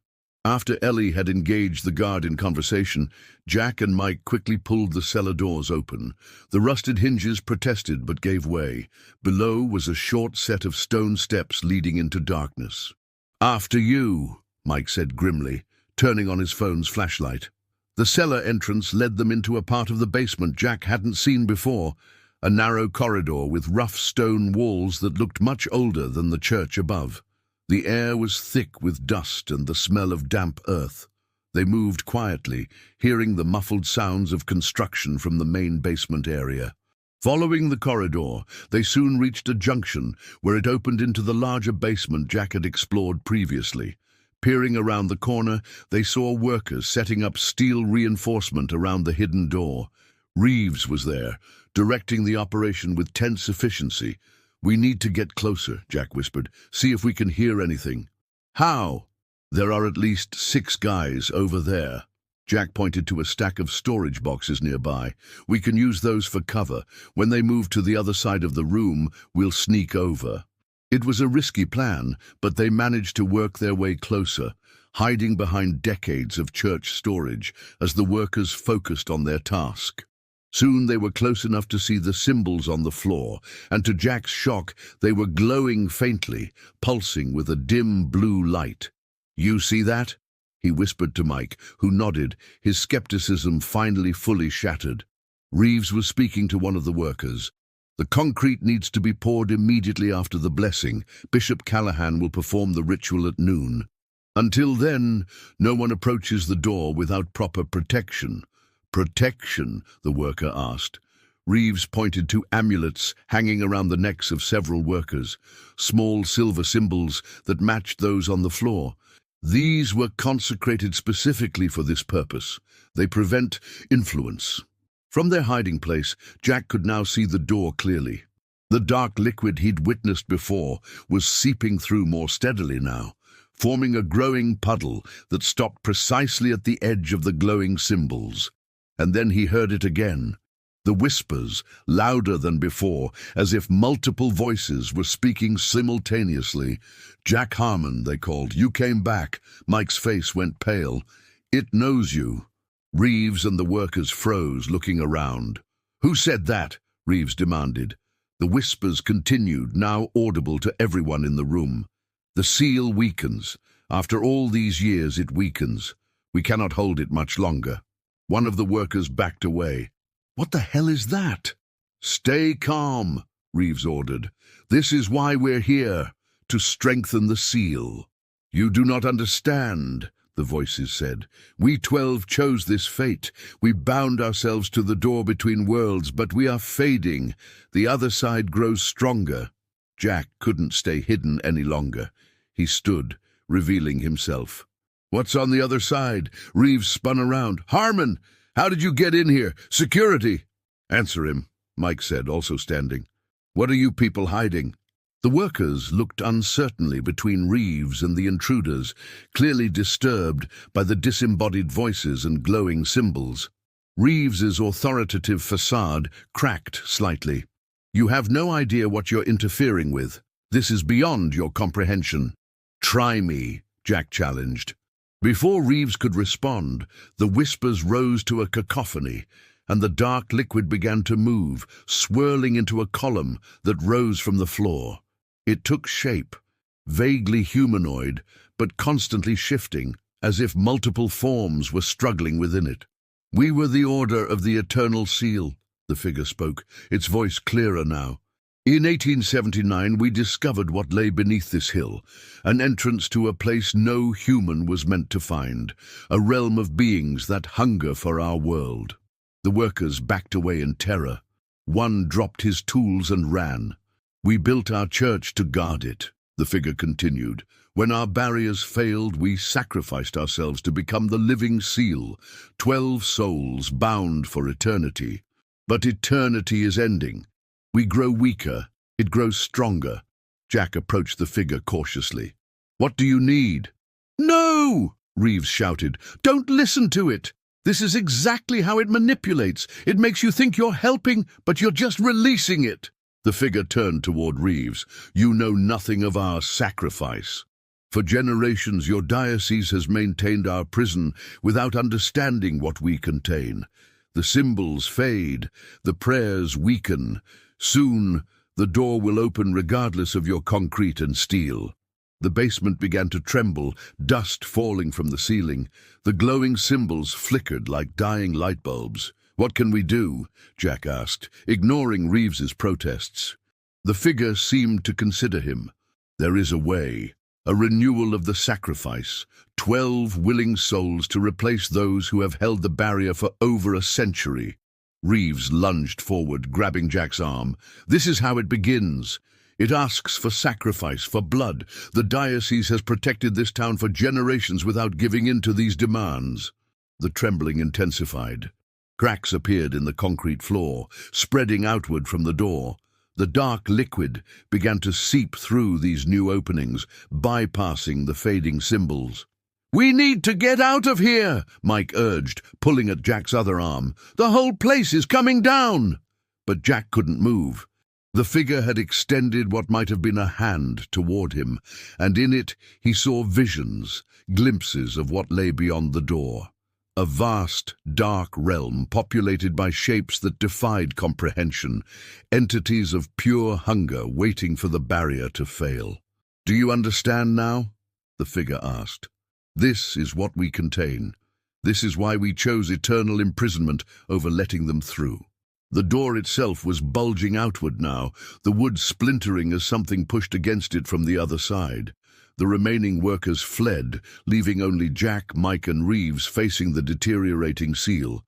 After Ellie had engaged the guard in conversation, Jack and Mike quickly pulled the cellar doors open. The rusted hinges protested but gave way. Below was a short set of stone steps leading into darkness. "After you," Mike said grimly, turning on his phone's flashlight. The cellar entrance led them into a part of the basement Jack hadn't seen before, a narrow corridor with rough stone walls that looked much older than the church above. The air was thick with dust and the smell of damp earth. They moved quietly, hearing the muffled sounds of construction from the main basement area. Following the corridor, they soon reached a junction where it opened into the larger basement Jack had explored previously. Peering around the corner, they saw workers setting up steel reinforcement around the hidden door. Reeves was there, directing the operation with tense efficiency. "We need to get closer," Jack whispered. "See if we can hear anything." "How?" "There are at least 6 guys over there." Jack pointed to a stack of storage boxes nearby. "We can use those for cover. When they move to the other side of the room, we'll sneak over." It was a risky plan, but they managed to work their way closer, hiding behind decades of church storage as the workers focused on their task. Soon they were close enough to see the symbols on the floor, and to Jack's shock, they were glowing faintly, pulsing with a dim blue light. "You see that?" he whispered to Mike, who nodded, his skepticism finally fully shattered. Reeves was speaking to one of the workers. "The concrete needs to be poured immediately after the blessing. Bishop Callahan will perform the ritual at noon. Until then, no one approaches the door without proper protection." "Protection?" the worker asked. Reeves pointed to amulets hanging around the necks of several workers, small silver symbols that matched those on the floor. These were consecrated specifically for this purpose. They prevent influence. From their hiding place, Jack could now see the door clearly. The dark liquid he'd witnessed before was seeping through more steadily now, forming a growing puddle that stopped precisely at the edge of the glowing symbols. And then he heard it again. The whispers, louder than before, as if multiple voices were speaking simultaneously. "Jack Harmon," they called. "You came back." Mike's face went pale. "It knows you." Reeves and the workers froze, looking around. "Who said that?" Reeves demanded. The whispers continued, now audible to everyone in the room. "The seal weakens. After all these years, it weakens. We cannot hold it much longer." One of the workers backed away. "What the hell is that?" "Stay calm," Reeves ordered. "This is why we're here, to strengthen the seal." "You do not understand," the voices said. "We 12 chose this fate. We bound ourselves to the door between worlds, but we are fading. The other side grows stronger." Jack couldn't stay hidden any longer. He stood, revealing himself. "What's on the other side?" Reeves spun around. "Harmon! How did you get in here? Security!" "Answer him," Mike said, also standing. "What are you people hiding?" The workers looked uncertainly between Reeves and the intruders, clearly disturbed by the disembodied voices and glowing symbols. Reeves's authoritative facade cracked slightly. "You have no idea what you're interfering with. This is beyond your comprehension." "Try me," Jack challenged. Before Reeves could respond, the whispers rose to a cacophony, and the dark liquid began to move, swirling into a column that rose from the floor. It took shape, vaguely humanoid, but constantly shifting, as if multiple forms were struggling within it. "We were the Order of the Eternal Seal," the figure spoke, its voice clearer now. "In 1879 we discovered what lay beneath this hill, an entrance to a place no human was meant to find, a realm of beings that hunger for our world." The workers backed away in terror. One dropped his tools and ran. "We built our church to guard it," the figure continued. "When our barriers failed, we sacrificed ourselves to become the living seal, 12 souls bound for eternity. But eternity is ending. We grow weaker, it grows stronger." Jack approached the figure cautiously. "What do you need?" "No!" Reeves shouted. "Don't listen to it. This is exactly how it manipulates. It makes you think you're helping, but you're just releasing it." The figure turned toward Reeves. "You know nothing of our sacrifice. For generations, your diocese has maintained our prison without understanding what we contain. The symbols fade, the prayers weaken. Soon, the door will open regardless of your concrete and steel." The basement began to tremble, dust falling from the ceiling. The glowing symbols flickered like dying light bulbs. "What can we do?" Jack asked, ignoring Reeves's protests. The figure seemed to consider him. "There is a way. A renewal of the sacrifice. 12 willing souls to replace those who have held the barrier for over a century." Reeves lunged forward, grabbing Jack's arm. "This is how it begins. It asks for sacrifice, for blood. The diocese has protected this town for generations without giving in to these demands." The trembling intensified. Cracks appeared in the concrete floor, spreading outward from the door. The dark liquid began to seep through these new openings, bypassing the fading symbols. "We need to get out of here," Mike urged, pulling at Jack's other arm. "The whole place is coming down." But Jack couldn't move. The figure had extended what might have been a hand toward him, and in it he saw visions, glimpses of what lay beyond the door. A vast, dark realm populated by shapes that defied comprehension, entities of pure hunger waiting for the barrier to fail. "Do you understand now?" the figure asked. "This is what we contain. This is why we chose eternal imprisonment over letting them through." The door itself was bulging outward now, the wood splintering as something pushed against it from the other side. The remaining workers fled, leaving only Jack, Mike, and Reeves facing the deteriorating seal.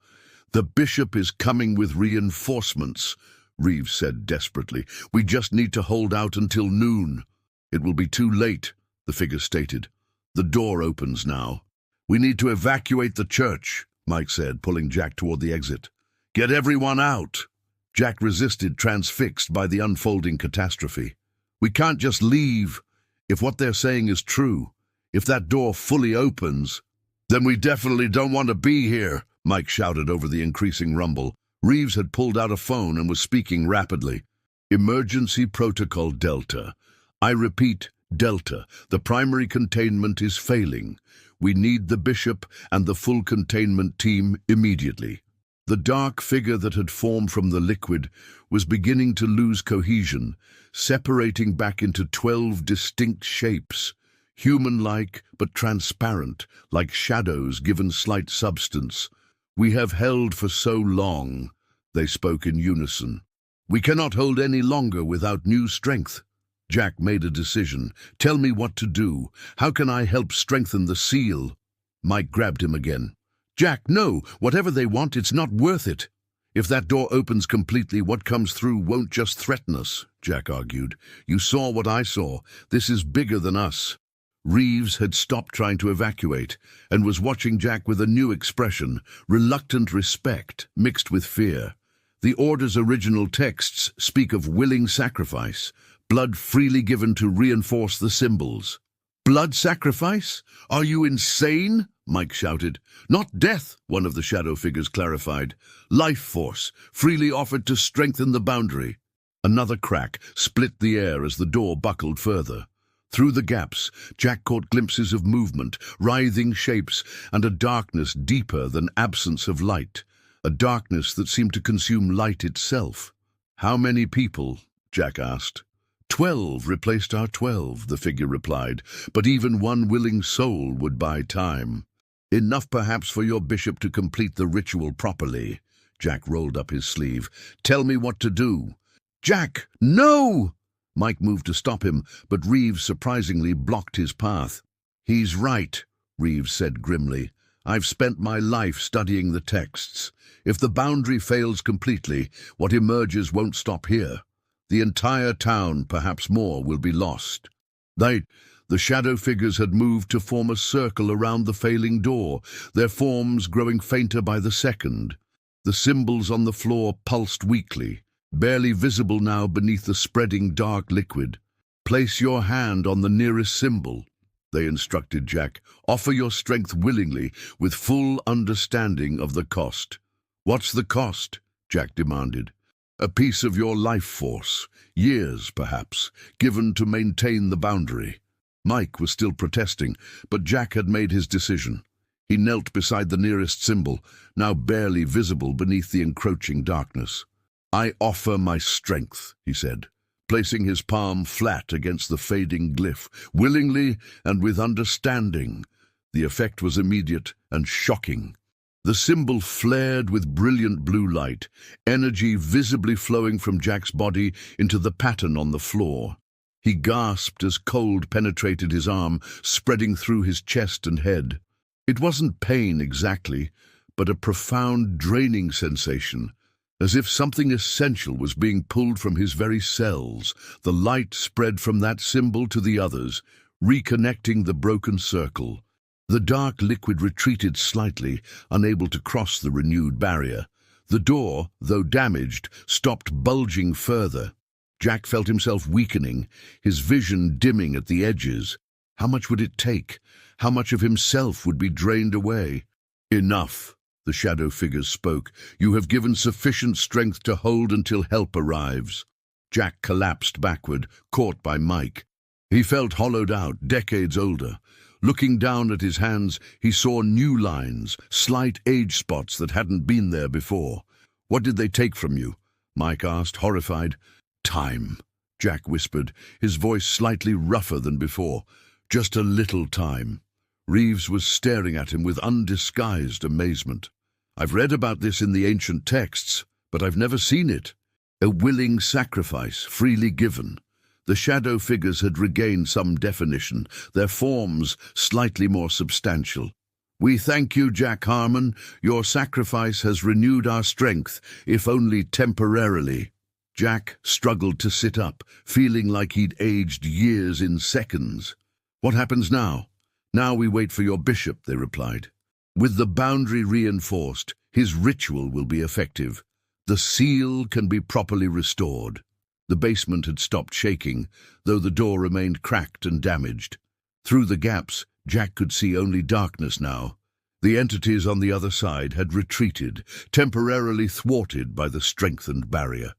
"The bishop is coming with reinforcements," Reeves said desperately. "We just need to hold out until noon." "It will be too late," the figure stated. "The door opens now." "We need to evacuate the church," Mike said, pulling Jack toward the exit. "Get everyone out." Jack resisted, transfixed by the unfolding catastrophe. "We can't just leave. If what they're saying is true, if that door fully opens—" "Then we definitely don't want to be here," Mike shouted over the increasing rumble. Reeves had pulled out a phone and was speaking rapidly. "Emergency Protocol Delta. I repeat, Delta. The primary containment is failing. We need the bishop and the full containment team immediately." The dark figure that had formed from the liquid was beginning to lose cohesion, separating back into 12 distinct shapes, human-like but transparent, like shadows given slight substance. "We have held for so long," they spoke in unison. "We cannot hold any longer without new strength." Jack made a decision. "Tell me what to do. How can I help strengthen the seal?" Mike grabbed him again. "Jack, no, whatever they want, it's not worth it. If that door opens completely, what comes through won't just threaten us," Jack argued. "You saw what I saw. This is bigger than us." Reeves had stopped trying to evacuate and was watching Jack with a new expression, reluctant respect mixed with fear. The Order's original texts speak of willing sacrifice, blood freely given to reinforce the symbols. "Blood sacrifice? Are you insane?" Mike shouted. "Not death," one of the shadow figures clarified. "Life force, freely offered to strengthen the boundary." Another crack split the air as the door buckled further. Through the gaps, Jack caught glimpses of movement, writhing shapes, and a darkness deeper than absence of light, a darkness that seemed to consume light itself. "How many people?" Jack asked. 12 replaced our 12, the figure replied, "but even one willing soul would buy time." "Enough perhaps for your bishop to complete the ritual properly." Jack rolled up his sleeve. "Tell me what to do." "Jack, no!" Mike moved to stop him, but Reeves surprisingly blocked his path. "He's right," Reeves said grimly. "I've spent my life studying the texts. If the boundary fails completely, what emerges won't stop here. The entire town, perhaps more, will be lost." The shadow figures had moved to form a circle around the failing door, their forms growing fainter by the second. The symbols on the floor pulsed weakly, barely visible now beneath the spreading dark liquid. "Place your hand on the nearest symbol," they instructed Jack. "Offer your strength willingly, with full understanding of the cost." "What's the cost?" Jack demanded. "A piece of your life force, years perhaps, given to maintain the boundary." Mike was still protesting, but Jack had made his decision. He knelt beside the nearest symbol, now barely visible beneath the encroaching darkness. "I offer my strength," he said, placing his palm flat against the fading glyph, willingly and with understanding. The effect was immediate and shocking. The symbol flared with brilliant blue light, energy visibly flowing from Jack's body into the pattern on the floor. He gasped as cold penetrated his arm, spreading through his chest and head. It wasn't pain exactly, but a profound draining sensation, as if something essential was being pulled from his very cells. The light spread from that symbol to the others, reconnecting the broken circle. The dark liquid retreated slightly, unable to cross the renewed barrier. The door, though damaged, stopped bulging further. Jack felt himself weakening, his vision dimming at the edges. How much would it take? How much of himself would be drained away? Enough, the shadow figures spoke. You have given sufficient strength to hold until help arrives. Jack collapsed backward, caught by Mike. He felt hollowed out, decades older. Looking down at his hands, he saw new lines, slight age spots that hadn't been there before. What did they take from you? Mike asked, horrified. Time, Jack whispered, his voice slightly rougher than before. Just a little time. Reeves was staring at him with undisguised amazement. I've read about this in the ancient texts, but I've never seen it. A willing sacrifice, freely given. The shadow figures had regained some definition, their forms slightly more substantial. We thank you, Jack Harmon. Your sacrifice has renewed our strength, if only temporarily. Jack struggled to sit up, feeling like he'd aged years in seconds. What happens now? Now we wait for your bishop, they replied. With the boundary reinforced, his ritual will be effective. The seal can be properly restored. The basement had stopped shaking, though the door remained cracked and damaged. Through the gaps, Jack could see only darkness now. The entities on the other side had retreated, temporarily thwarted by the strengthened barrier.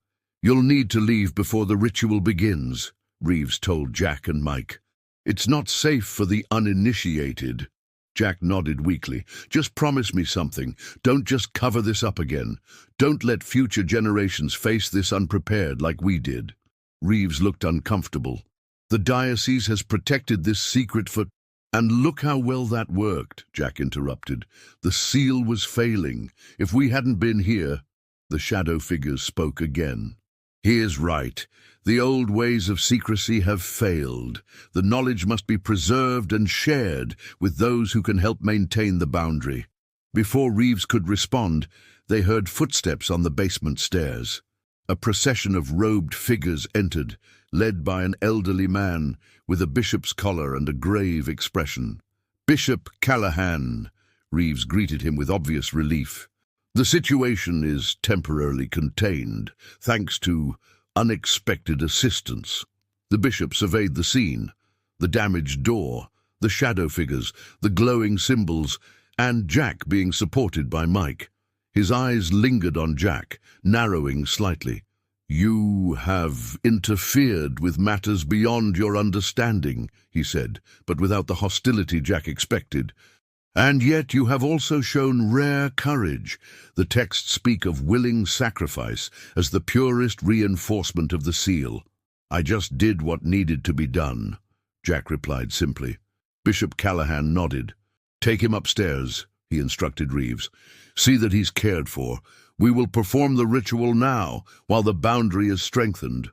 You'll need to leave before the ritual begins, Reeves told Jack and Mike. It's not safe for the uninitiated. Jack nodded weakly. Just promise me something. Don't just cover this up again. Don't let future generations face this unprepared like we did. Reeves looked uncomfortable. The diocese has protected this secret for... And look how well that worked, Jack interrupted. The seal was failing. If we hadn't been here... The shadow figures spoke again. He is right. The old ways of secrecy have failed. The knowledge must be preserved and shared with those who can help maintain the boundary. Before Reeves could respond, they heard footsteps on the basement stairs. A procession of robed figures entered, led by an elderly man with a bishop's collar and a grave expression. Bishop Callahan, Reeves greeted him with obvious relief. The situation is temporarily contained, thanks to unexpected assistance. The bishop surveyed the scene, the damaged door, the shadow figures, the glowing symbols, and Jack being supported by Mike. His eyes lingered on Jack, narrowing slightly. You have interfered with matters beyond your understanding, he said, but without the hostility Jack expected. And yet you have also shown rare courage. The texts speak of willing sacrifice as the purest reinforcement of the seal. I just did what needed to be done, Jack replied simply. Bishop Callahan nodded. Take him upstairs, he instructed Reeves. See that he's cared for. We will perform the ritual now, while the boundary is strengthened.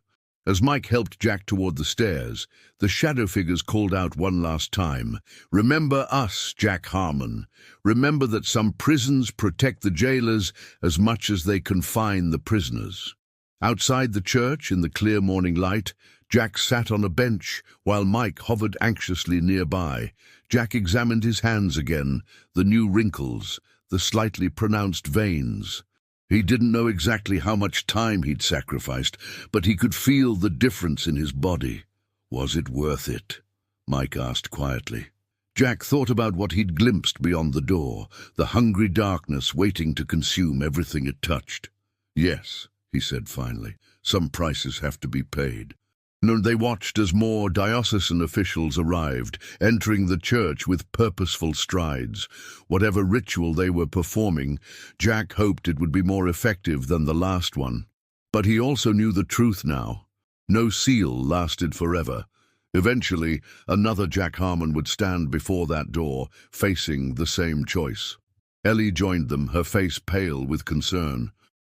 As Mike helped Jack toward the stairs, the shadow figures called out one last time. Remember us, Jack Harmon. Remember that some prisons protect the jailers as much as they confine the prisoners. Outside the church, in the clear morning light, Jack sat on a bench while Mike hovered anxiously nearby. Jack examined his hands again, the new wrinkles, the slightly pronounced veins. He didn't know exactly how much time he'd sacrificed, but he could feel the difference in his body. Was it worth it? Mike asked quietly. Jack thought about what he'd glimpsed beyond the door, the hungry darkness waiting to consume everything it touched. Yes, he said finally, some prices have to be paid. And they watched as more diocesan officials arrived, entering the church with purposeful strides. Whatever ritual they were performing, Jack hoped it would be more effective than the last one. But he also knew the truth now. No seal lasted forever. Eventually, another Jack Harmon would stand before that door, facing the same choice. Ellie joined them, her face pale with concern.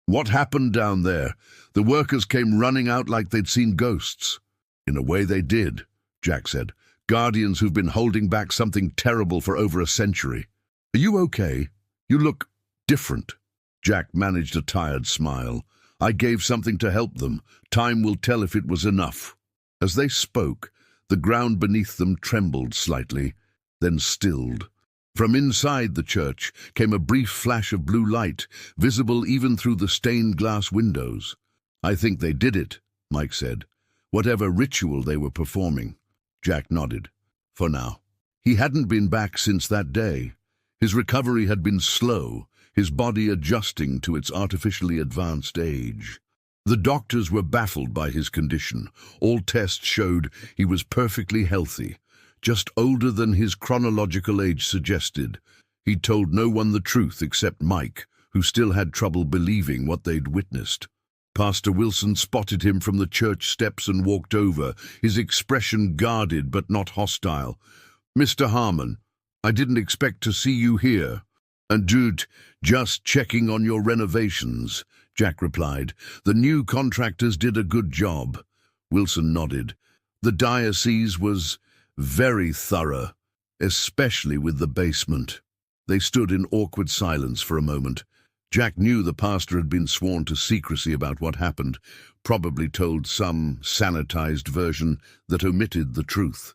What happened down there? The workers came running out like they'd seen ghosts. In a way they did, Jack said. Guardians who've been holding back something terrible for over a century. Are you okay? You look different. Jack managed a tired smile. I gave something to help them. Time will tell if it was enough. As they spoke, the ground beneath them trembled slightly, then stilled. From inside the church came a brief flash of blue light, visible even through the stained glass windows. I think they did it, Mike said. Whatever ritual they were performing. Jack nodded. For now. He hadn't been back since that day. His recovery had been slow, his body adjusting to its artificially advanced age. The doctors were baffled by his condition. All tests showed he was perfectly healthy, just older than his chronological age suggested. He'd told no one the truth except Mike, who still had trouble believing what they'd witnessed. Pastor Wilson spotted him from the church steps and walked over, his expression guarded but not hostile. "Mr. Harmon, I didn't expect to see you here." "And dude, just checking on your renovations," Jack replied. "The new contractors did a good job." Wilson nodded. "The diocese was very thorough, especially with the basement." They stood in awkward silence for a moment. Jack knew the pastor had been sworn to secrecy about what happened, probably told some sanitized version that omitted the truth.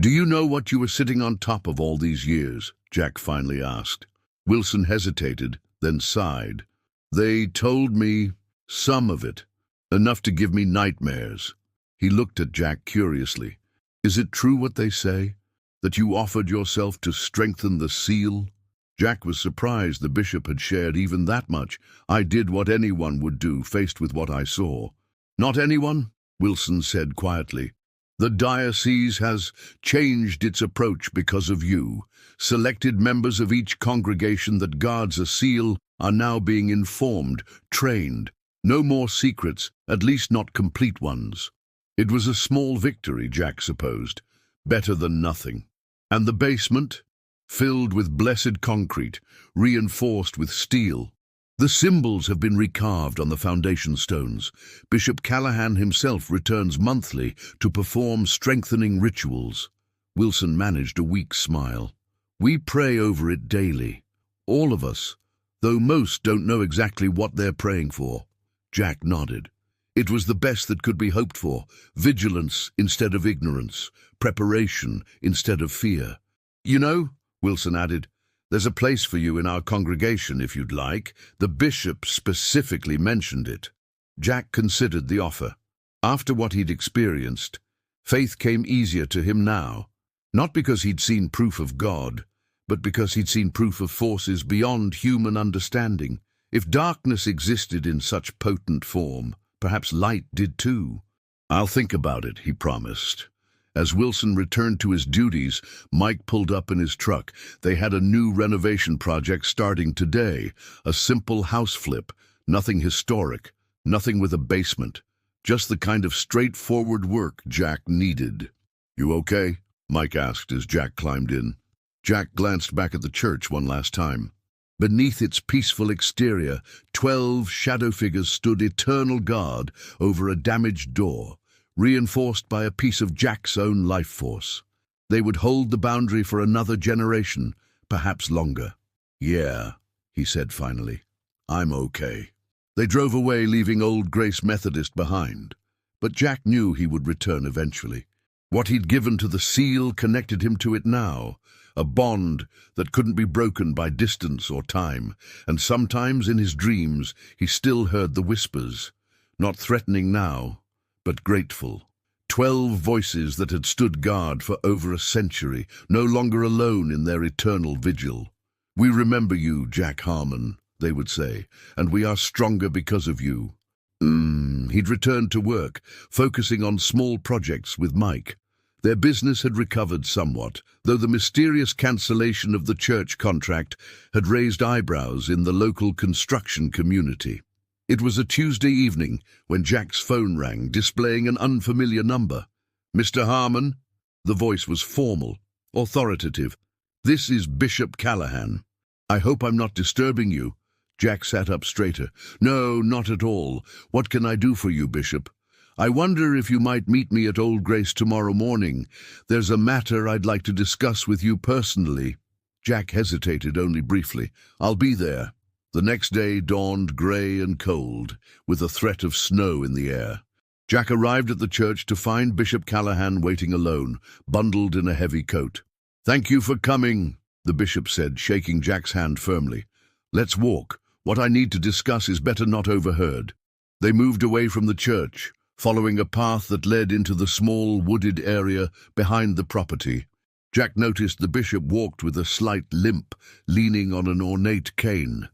"Do you know what you were sitting on top of all these years?" Jack finally asked. Wilson hesitated, then sighed. "They told me some of it, enough to give me nightmares." He looked at Jack curiously. "Is it true what they say, that you offered yourself to strengthen the seal?" Jack was surprised the bishop had shared even that much. "I did what anyone would do faced with what I saw." "Not anyone?" Wilson said quietly. "The diocese has changed its approach because of you. Selected members of each congregation that guards a seal are now being informed, trained. No more secrets, at least not complete ones." It was a small victory, Jack supposed. Better than nothing. And the basement? Filled with blessed concrete, reinforced with steel. The symbols have been recarved on the foundation stones. Bishop Callahan himself returns monthly to perform strengthening rituals. Wilson managed a weak smile. "We pray over it daily. All of us, though most don't know exactly what they're praying for." Jack nodded. It was the best that could be hoped for. Vigilance instead of ignorance. Preparation instead of fear. "You know," Wilson added, "there's a place for you in our congregation if you'd like. The bishop specifically mentioned it." Jack considered the offer. After what he'd experienced, faith came easier to him now. Not because he'd seen proof of God, but because he'd seen proof of forces beyond human understanding. If darkness existed in such potent form, perhaps light did too. "I'll think about it," he promised. As Wilson returned to his duties, Mike pulled up in his truck. They had a new renovation project starting today. A simple house flip, nothing historic, nothing with a basement. Just the kind of straightforward work Jack needed. "You okay?" Mike asked as Jack climbed in. Jack glanced back at the church one last time. Beneath its peaceful exterior, 12 shadow figures stood eternal guard over a damaged door, reinforced by a piece of Jack's own life force. They would hold the boundary for another generation, perhaps longer. "Yeah," he said finally. "I'm okay." They drove away, leaving Old Grace Methodist behind. But Jack knew he would return eventually. What he'd given to the seal connected him to it now, a bond that couldn't be broken by distance or time, and sometimes in his dreams he still heard the whispers, not threatening now, but grateful. 12 voices that had stood guard for over a century, no longer alone in their eternal vigil. "We remember you, Jack Harmon," they would say, "and we are stronger because of you." He'd returned to work, focusing on small projects with Mike. Their business had recovered somewhat, though the mysterious cancellation of the church contract had raised eyebrows in the local construction community. It was a Tuesday evening when Jack's phone rang, displaying an unfamiliar number. "Mr. Harmon?" The voice was formal, authoritative. "This is Bishop Callahan. I hope I'm not disturbing you." Jack sat up straighter. "No, not at all. What can I do for you, Bishop?" "I wonder if you might meet me at Old Grace tomorrow morning. There's a matter I'd like to discuss with you personally." Jack hesitated only briefly. "I'll be there." The next day dawned grey and cold, with a threat of snow in the air. Jack arrived at the church to find Bishop Callahan waiting alone, bundled in a heavy coat. "Thank you for coming," the bishop said, shaking Jack's hand firmly. "Let's walk. What I need to discuss is better not overheard." They moved away from the church, following a path that led into the small wooded area behind the property. Jack noticed the bishop walked with a slight limp, leaning on an ornate cane.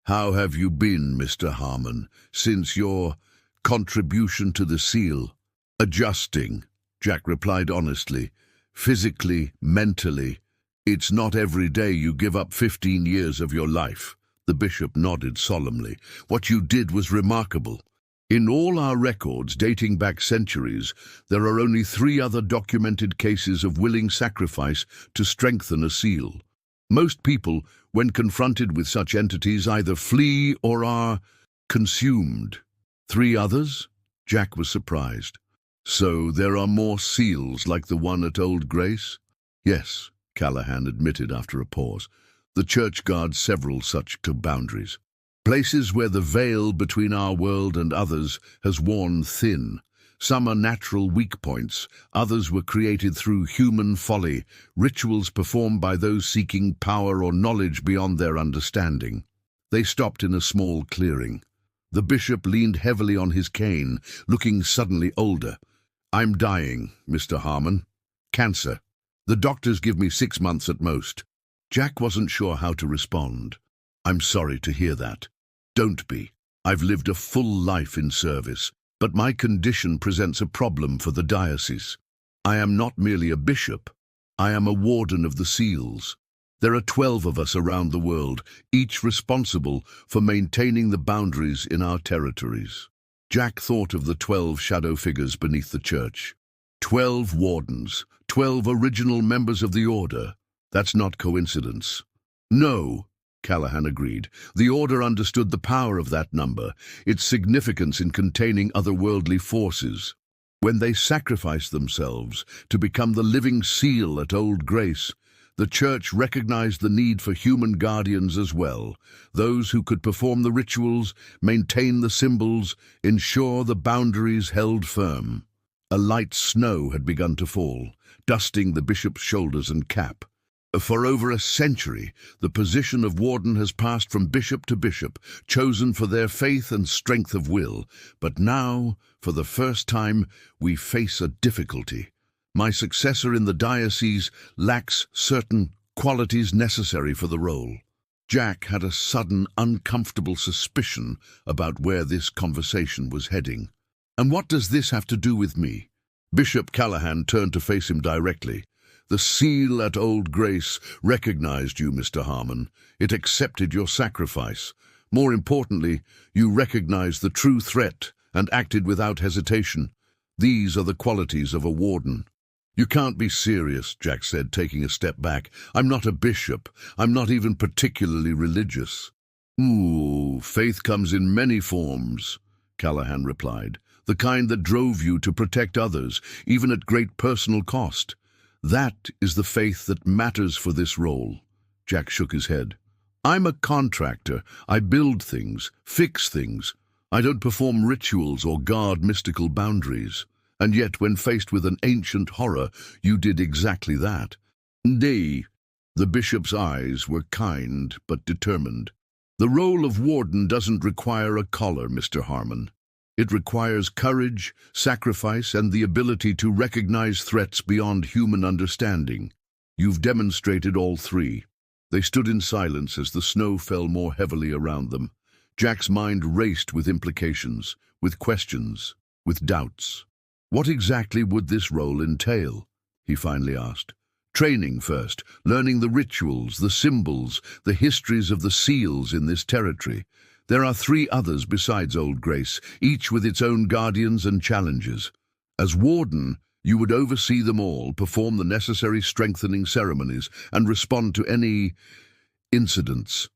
"How have you been, Mr. Harmon, since your contribution to the seal?" "Adjusting," Jack replied honestly. "Physically, mentally. It's not every day you give up 15 years of your life." The bishop nodded solemnly. "What you did was remarkable. In all our records dating back centuries, there are only 3 other documented cases of willing sacrifice to strengthen a seal. Most people, when confronted with such entities, either flee or are consumed." 3 others? Jack was surprised. "So there are more seals like the one at Old Grace?" "Yes," Callahan admitted after a pause. "The church guards several such boundaries. Places where the veil between our world and others has worn thin. Some are natural weak points, others were created through human folly, rituals performed by those seeking power or knowledge beyond their understanding." They stopped in a small clearing. The bishop leaned heavily on his cane, looking suddenly older. "I'm dying, Mr. Harmon. Cancer. The doctors give me 6 months at most." Jack wasn't sure how to respond. "I'm sorry to hear that." "Don't be. I've lived a full life in service, but my condition presents a problem for the diocese. I am not merely a bishop. I am a warden of the seals. There are 12 of us around the world, each responsible for maintaining the boundaries in our territories." Jack thought of the 12 shadow figures beneath the church. 12 wardens, 12 original members of the order. That's not coincidence. "No," Callahan agreed. "The order understood the power of that number, its significance in containing otherworldly forces. When they sacrificed themselves to become the living seal at Old Grace, the church recognized the need for human guardians as well, those who could perform the rituals, maintain the symbols, ensure the boundaries held firm." A light snow had begun to fall, dusting the bishop's shoulders and cap. "For over a century, the position of warden has passed from bishop to bishop, chosen for their faith and strength of will. But now, for the first time, we face a difficulty. My successor in the diocese lacks certain qualities necessary for the role." Jack had a sudden, uncomfortable suspicion about where this conversation was heading. "And what does this have to do with me?" Bishop Callahan turned to face him directly. "The seal at Old Grace recognized you, Mr. Harmon. It accepted your sacrifice. More importantly, you recognized the true threat and acted without hesitation. These are the qualities of a warden." "You can't be serious," Jack said, taking a step back. "I'm not a bishop. I'm not even particularly religious." "Ooh, faith comes in many forms," Callahan replied. "The kind that drove you to protect others, even at great personal cost. That is the faith that matters for this role." Jack shook his head. "I'm a contractor. I build things, fix things. I don't perform rituals or guard mystical boundaries. And yet, when faced with an ancient horror, you did exactly that." "Nay." The bishop's eyes were kind but determined. "The role of warden doesn't require a collar, Mr. Harmon. It requires courage, sacrifice, and the ability to recognize threats beyond human understanding. You've demonstrated all 3. They stood in silence as the snow fell more heavily around them. Jack's mind raced with implications, with questions, with doubts. "What exactly would this role entail?" he finally asked. "Training first, learning the rituals, the symbols, the histories of the seals in this territory. There are 3 others besides Old Grace, each with its own guardians and challenges. As warden, you would oversee them all, perform the necessary strengthening ceremonies, and respond to any incidents,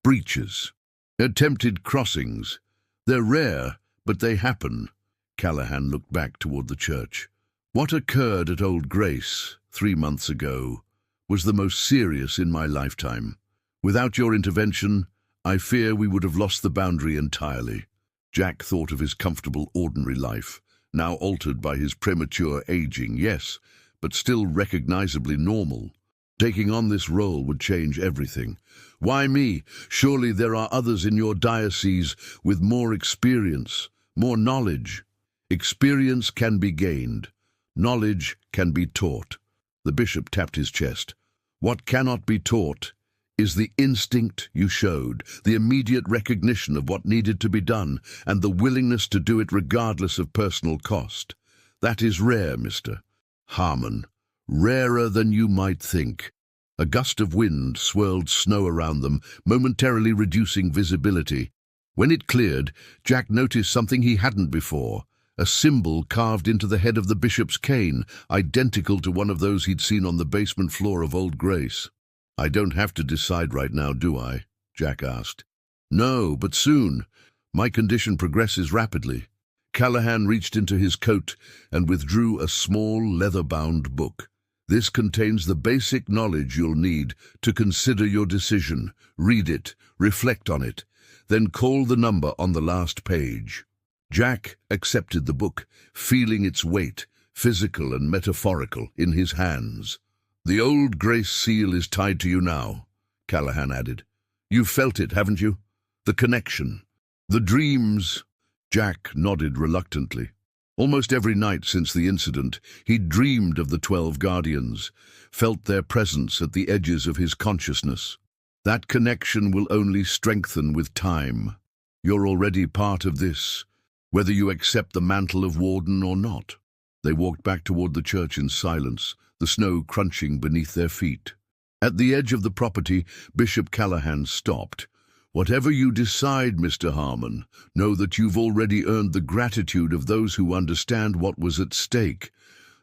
breaches, attempted crossings. They're rare, but they happen." Callahan looked back toward the church. "What occurred at Old Grace 3 months ago was the most serious in my lifetime. Without your intervention, I fear we would have lost the boundary entirely." Jack thought of his comfortable, ordinary life, now altered by his premature aging, yes, but still recognizably normal. Taking on this role would change everything. "Why me? Surely there are others in your diocese with more experience, more knowledge. Experience can be gained. Knowledge can be taught. The bishop tapped his chest. What cannot be taught is the instinct you showed, the immediate recognition of what needed to be done, and the willingness to do it regardless of personal cost. That is rare, Mr. Harmon. Rarer than you might think. A gust of wind swirled snow around them, momentarily reducing visibility. When it cleared, Jack noticed something he hadn't before. A symbol carved into the head of the bishop's cane, identical to one of those he'd seen on the basement floor of Old Grace. "I don't have to decide right now, do I?" Jack asked. "No, but soon. My condition progresses rapidly." Callahan reached into his coat and withdrew a small leather-bound book. "This contains the basic knowledge you'll need to consider your decision. Read it, reflect on it, then call the number on the last page." Jack accepted the book, feeling its weight, physical and metaphorical, in his hands. "The Old Grace seal is tied to you now," Callahan added. "You've felt it, haven't you? The connection. The dreams." Jack nodded reluctantly. Almost every night since the incident, he'd dreamed of the 12 Guardians, felt their presence at the edges of his consciousness. That connection will only strengthen with time. You're already part of this, whether you accept the mantle of warden or not. They walked back toward the church in silence, the snow crunching beneath their feet. At the edge of the property, Bishop Callahan stopped. "Whatever you decide, Mr. Harmon, know that you've already earned the gratitude of those who understand what was at stake.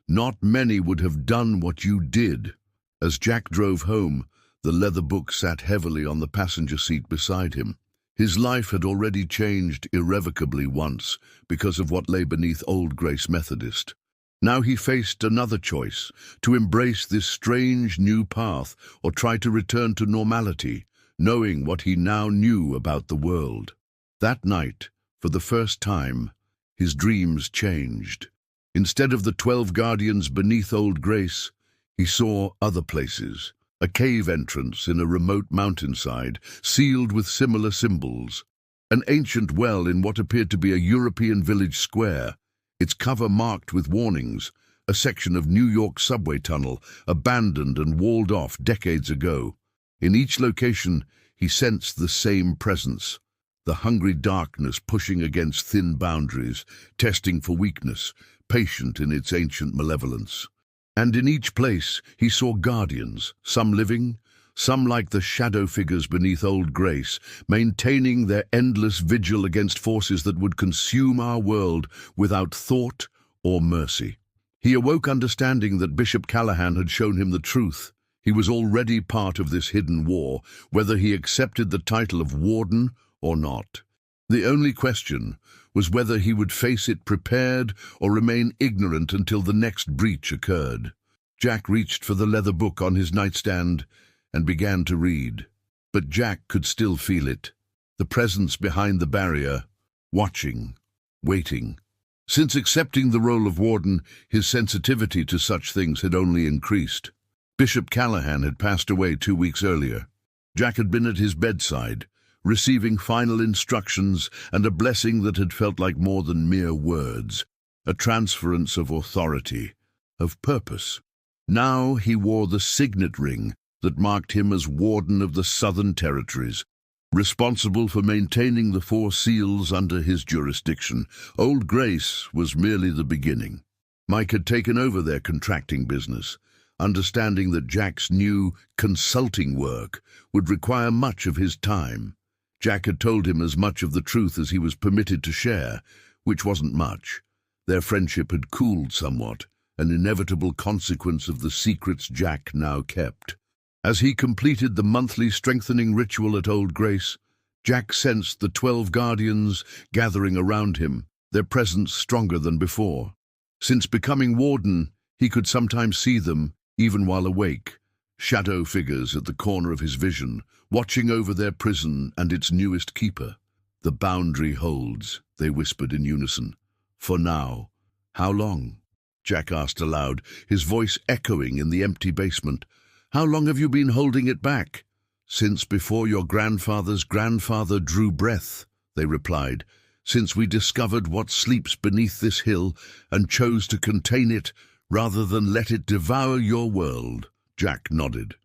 Not many would have done what you did." As Jack drove home, the leather book sat heavily on the passenger seat beside him. His life had already changed irrevocably once because of what lay beneath Old Grace Methodist. Now he faced another choice, to embrace this strange new path or try to return to normality, knowing what he now knew about the world. That night, for the first time, his dreams changed. Instead of the 12 Guardians beneath Old Grace, he saw other places. A cave entrance in a remote mountainside, sealed with similar symbols. An ancient well in what appeared to be a European village square, its cover marked with warnings. A section of New York subway tunnel, abandoned and walled off decades ago. In each location, he sensed the same presence. The hungry darkness pushing against thin boundaries, testing for weakness, patient in its ancient malevolence. And in each place, he saw guardians, some living, some like the shadow figures beneath Old Grace, maintaining their endless vigil against forces that would consume our world without thought or mercy. He awoke understanding that Bishop Callahan had shown him the truth. He was already part of this hidden war, whether he accepted the title of warden or not. The only question was whether he would face it prepared or remain ignorant until the next breach occurred. Jack reached for the leather book on his nightstand and began to read. But Jack could still feel it, the presence behind the barrier, watching, waiting. Since accepting the role of warden, his sensitivity to such things had only increased. Bishop Callahan had passed away 2 weeks earlier. Jack had been at his bedside, receiving final instructions and a blessing that had felt like more than mere words, a transference of authority, of purpose. Now he wore the signet ring that marked him as warden of the Southern Territories, responsible for maintaining the 4 seals under his jurisdiction. Old Grace was merely the beginning. Mike had taken over their contracting business, understanding that Jack's new consulting work would require much of his time. Jack had told him as much of the truth as he was permitted to share, which wasn't much. Their friendship had cooled somewhat, an inevitable consequence of the secrets Jack now kept. As he completed the monthly strengthening ritual at Old Grace, Jack sensed the 12 Guardians gathering around him, their presence stronger than before. Since becoming warden, he could sometimes see them, even while awake, shadow figures at the corner of his vision, watching over their prison and its newest keeper. "The boundary holds," they whispered in unison. "For now." "How long?" Jack asked aloud, his voice echoing in the empty basement. "How long have you been holding it back?" "Since before your grandfather's grandfather drew breath," they replied, since we discovered what sleeps beneath this hill and chose to contain it rather than let it devour your world." Jack nodded.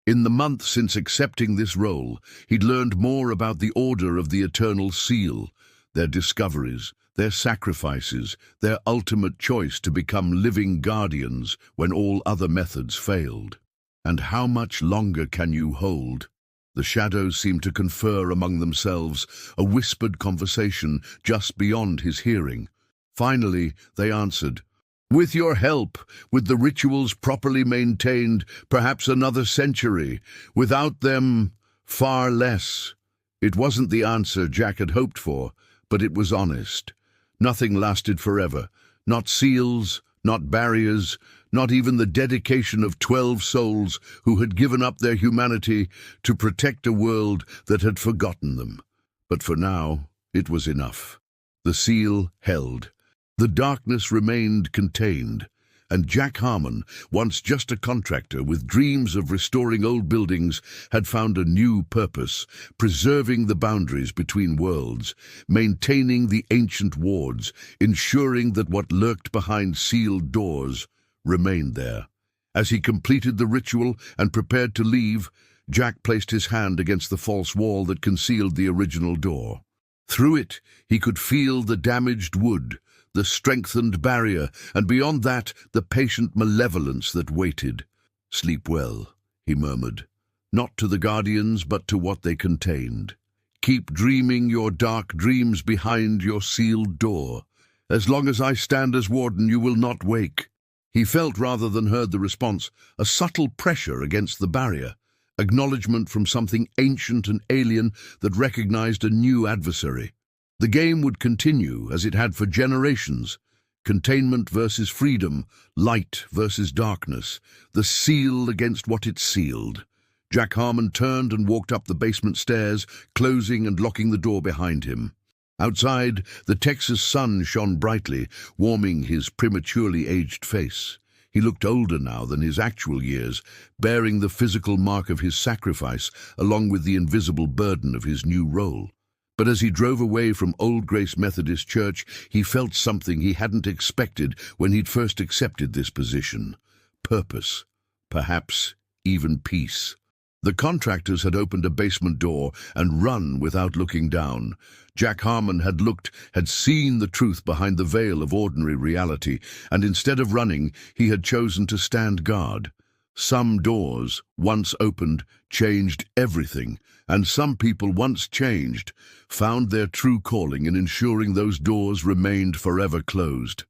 In the month since accepting this role, he'd learned more about the Order of the Eternal Seal, their discoveries, their sacrifices, their ultimate choice to become living guardians when all other methods failed. And how much longer can you hold? The shadows seemed to confer among themselves, a whispered conversation just beyond his hearing. Finally, they answered, "With your help, with the rituals properly maintained, perhaps another century. Without them, far less." It wasn't the answer Jack had hoped for, but it was honest. Nothing lasted forever. Not seals, not barriers, not even the dedication of 12 souls who had given up their humanity to protect a world that had forgotten them. But for now, it was enough. The seal held. The darkness remained contained, and Jack Harmon, once just a contractor with dreams of restoring old buildings, had found a new purpose, preserving the boundaries between worlds, maintaining the ancient wards, ensuring that what lurked behind sealed doors remained there. As he completed the ritual and prepared to leave, Jack placed his hand against the false wall that concealed the original door. Through it, he could feel the damaged wood, the strengthened barrier, and beyond that, the patient malevolence that waited. "Sleep well," he murmured, not to the guardians, but to what they contained. "Keep dreaming your dark dreams behind your sealed door. As long as I stand as warden, you will not wake." He felt, rather than heard the response, a subtle pressure against the barrier, acknowledgement from something ancient and alien that recognized a new adversary. The game would continue as it had for generations. Containment versus freedom, light versus darkness, the seal against what it sealed. Jack Harmon turned and walked up the basement stairs, closing and locking the door behind him. Outside, the Texas sun shone brightly, warming his prematurely aged face. He looked older now than his actual years, bearing the physical mark of his sacrifice along with the invisible burden of his new role. But as he drove away from Old Grace Methodist Church, he felt something he hadn't expected when he'd first accepted this position. Purpose. Perhaps even peace. The contractors had opened a basement door and run without looking down. Jack Harmon had seen the truth behind the veil of ordinary reality, and instead of running, he had chosen to stand guard. Some doors, once opened, changed everything, and some people once changed found their true calling in ensuring those doors remained forever closed.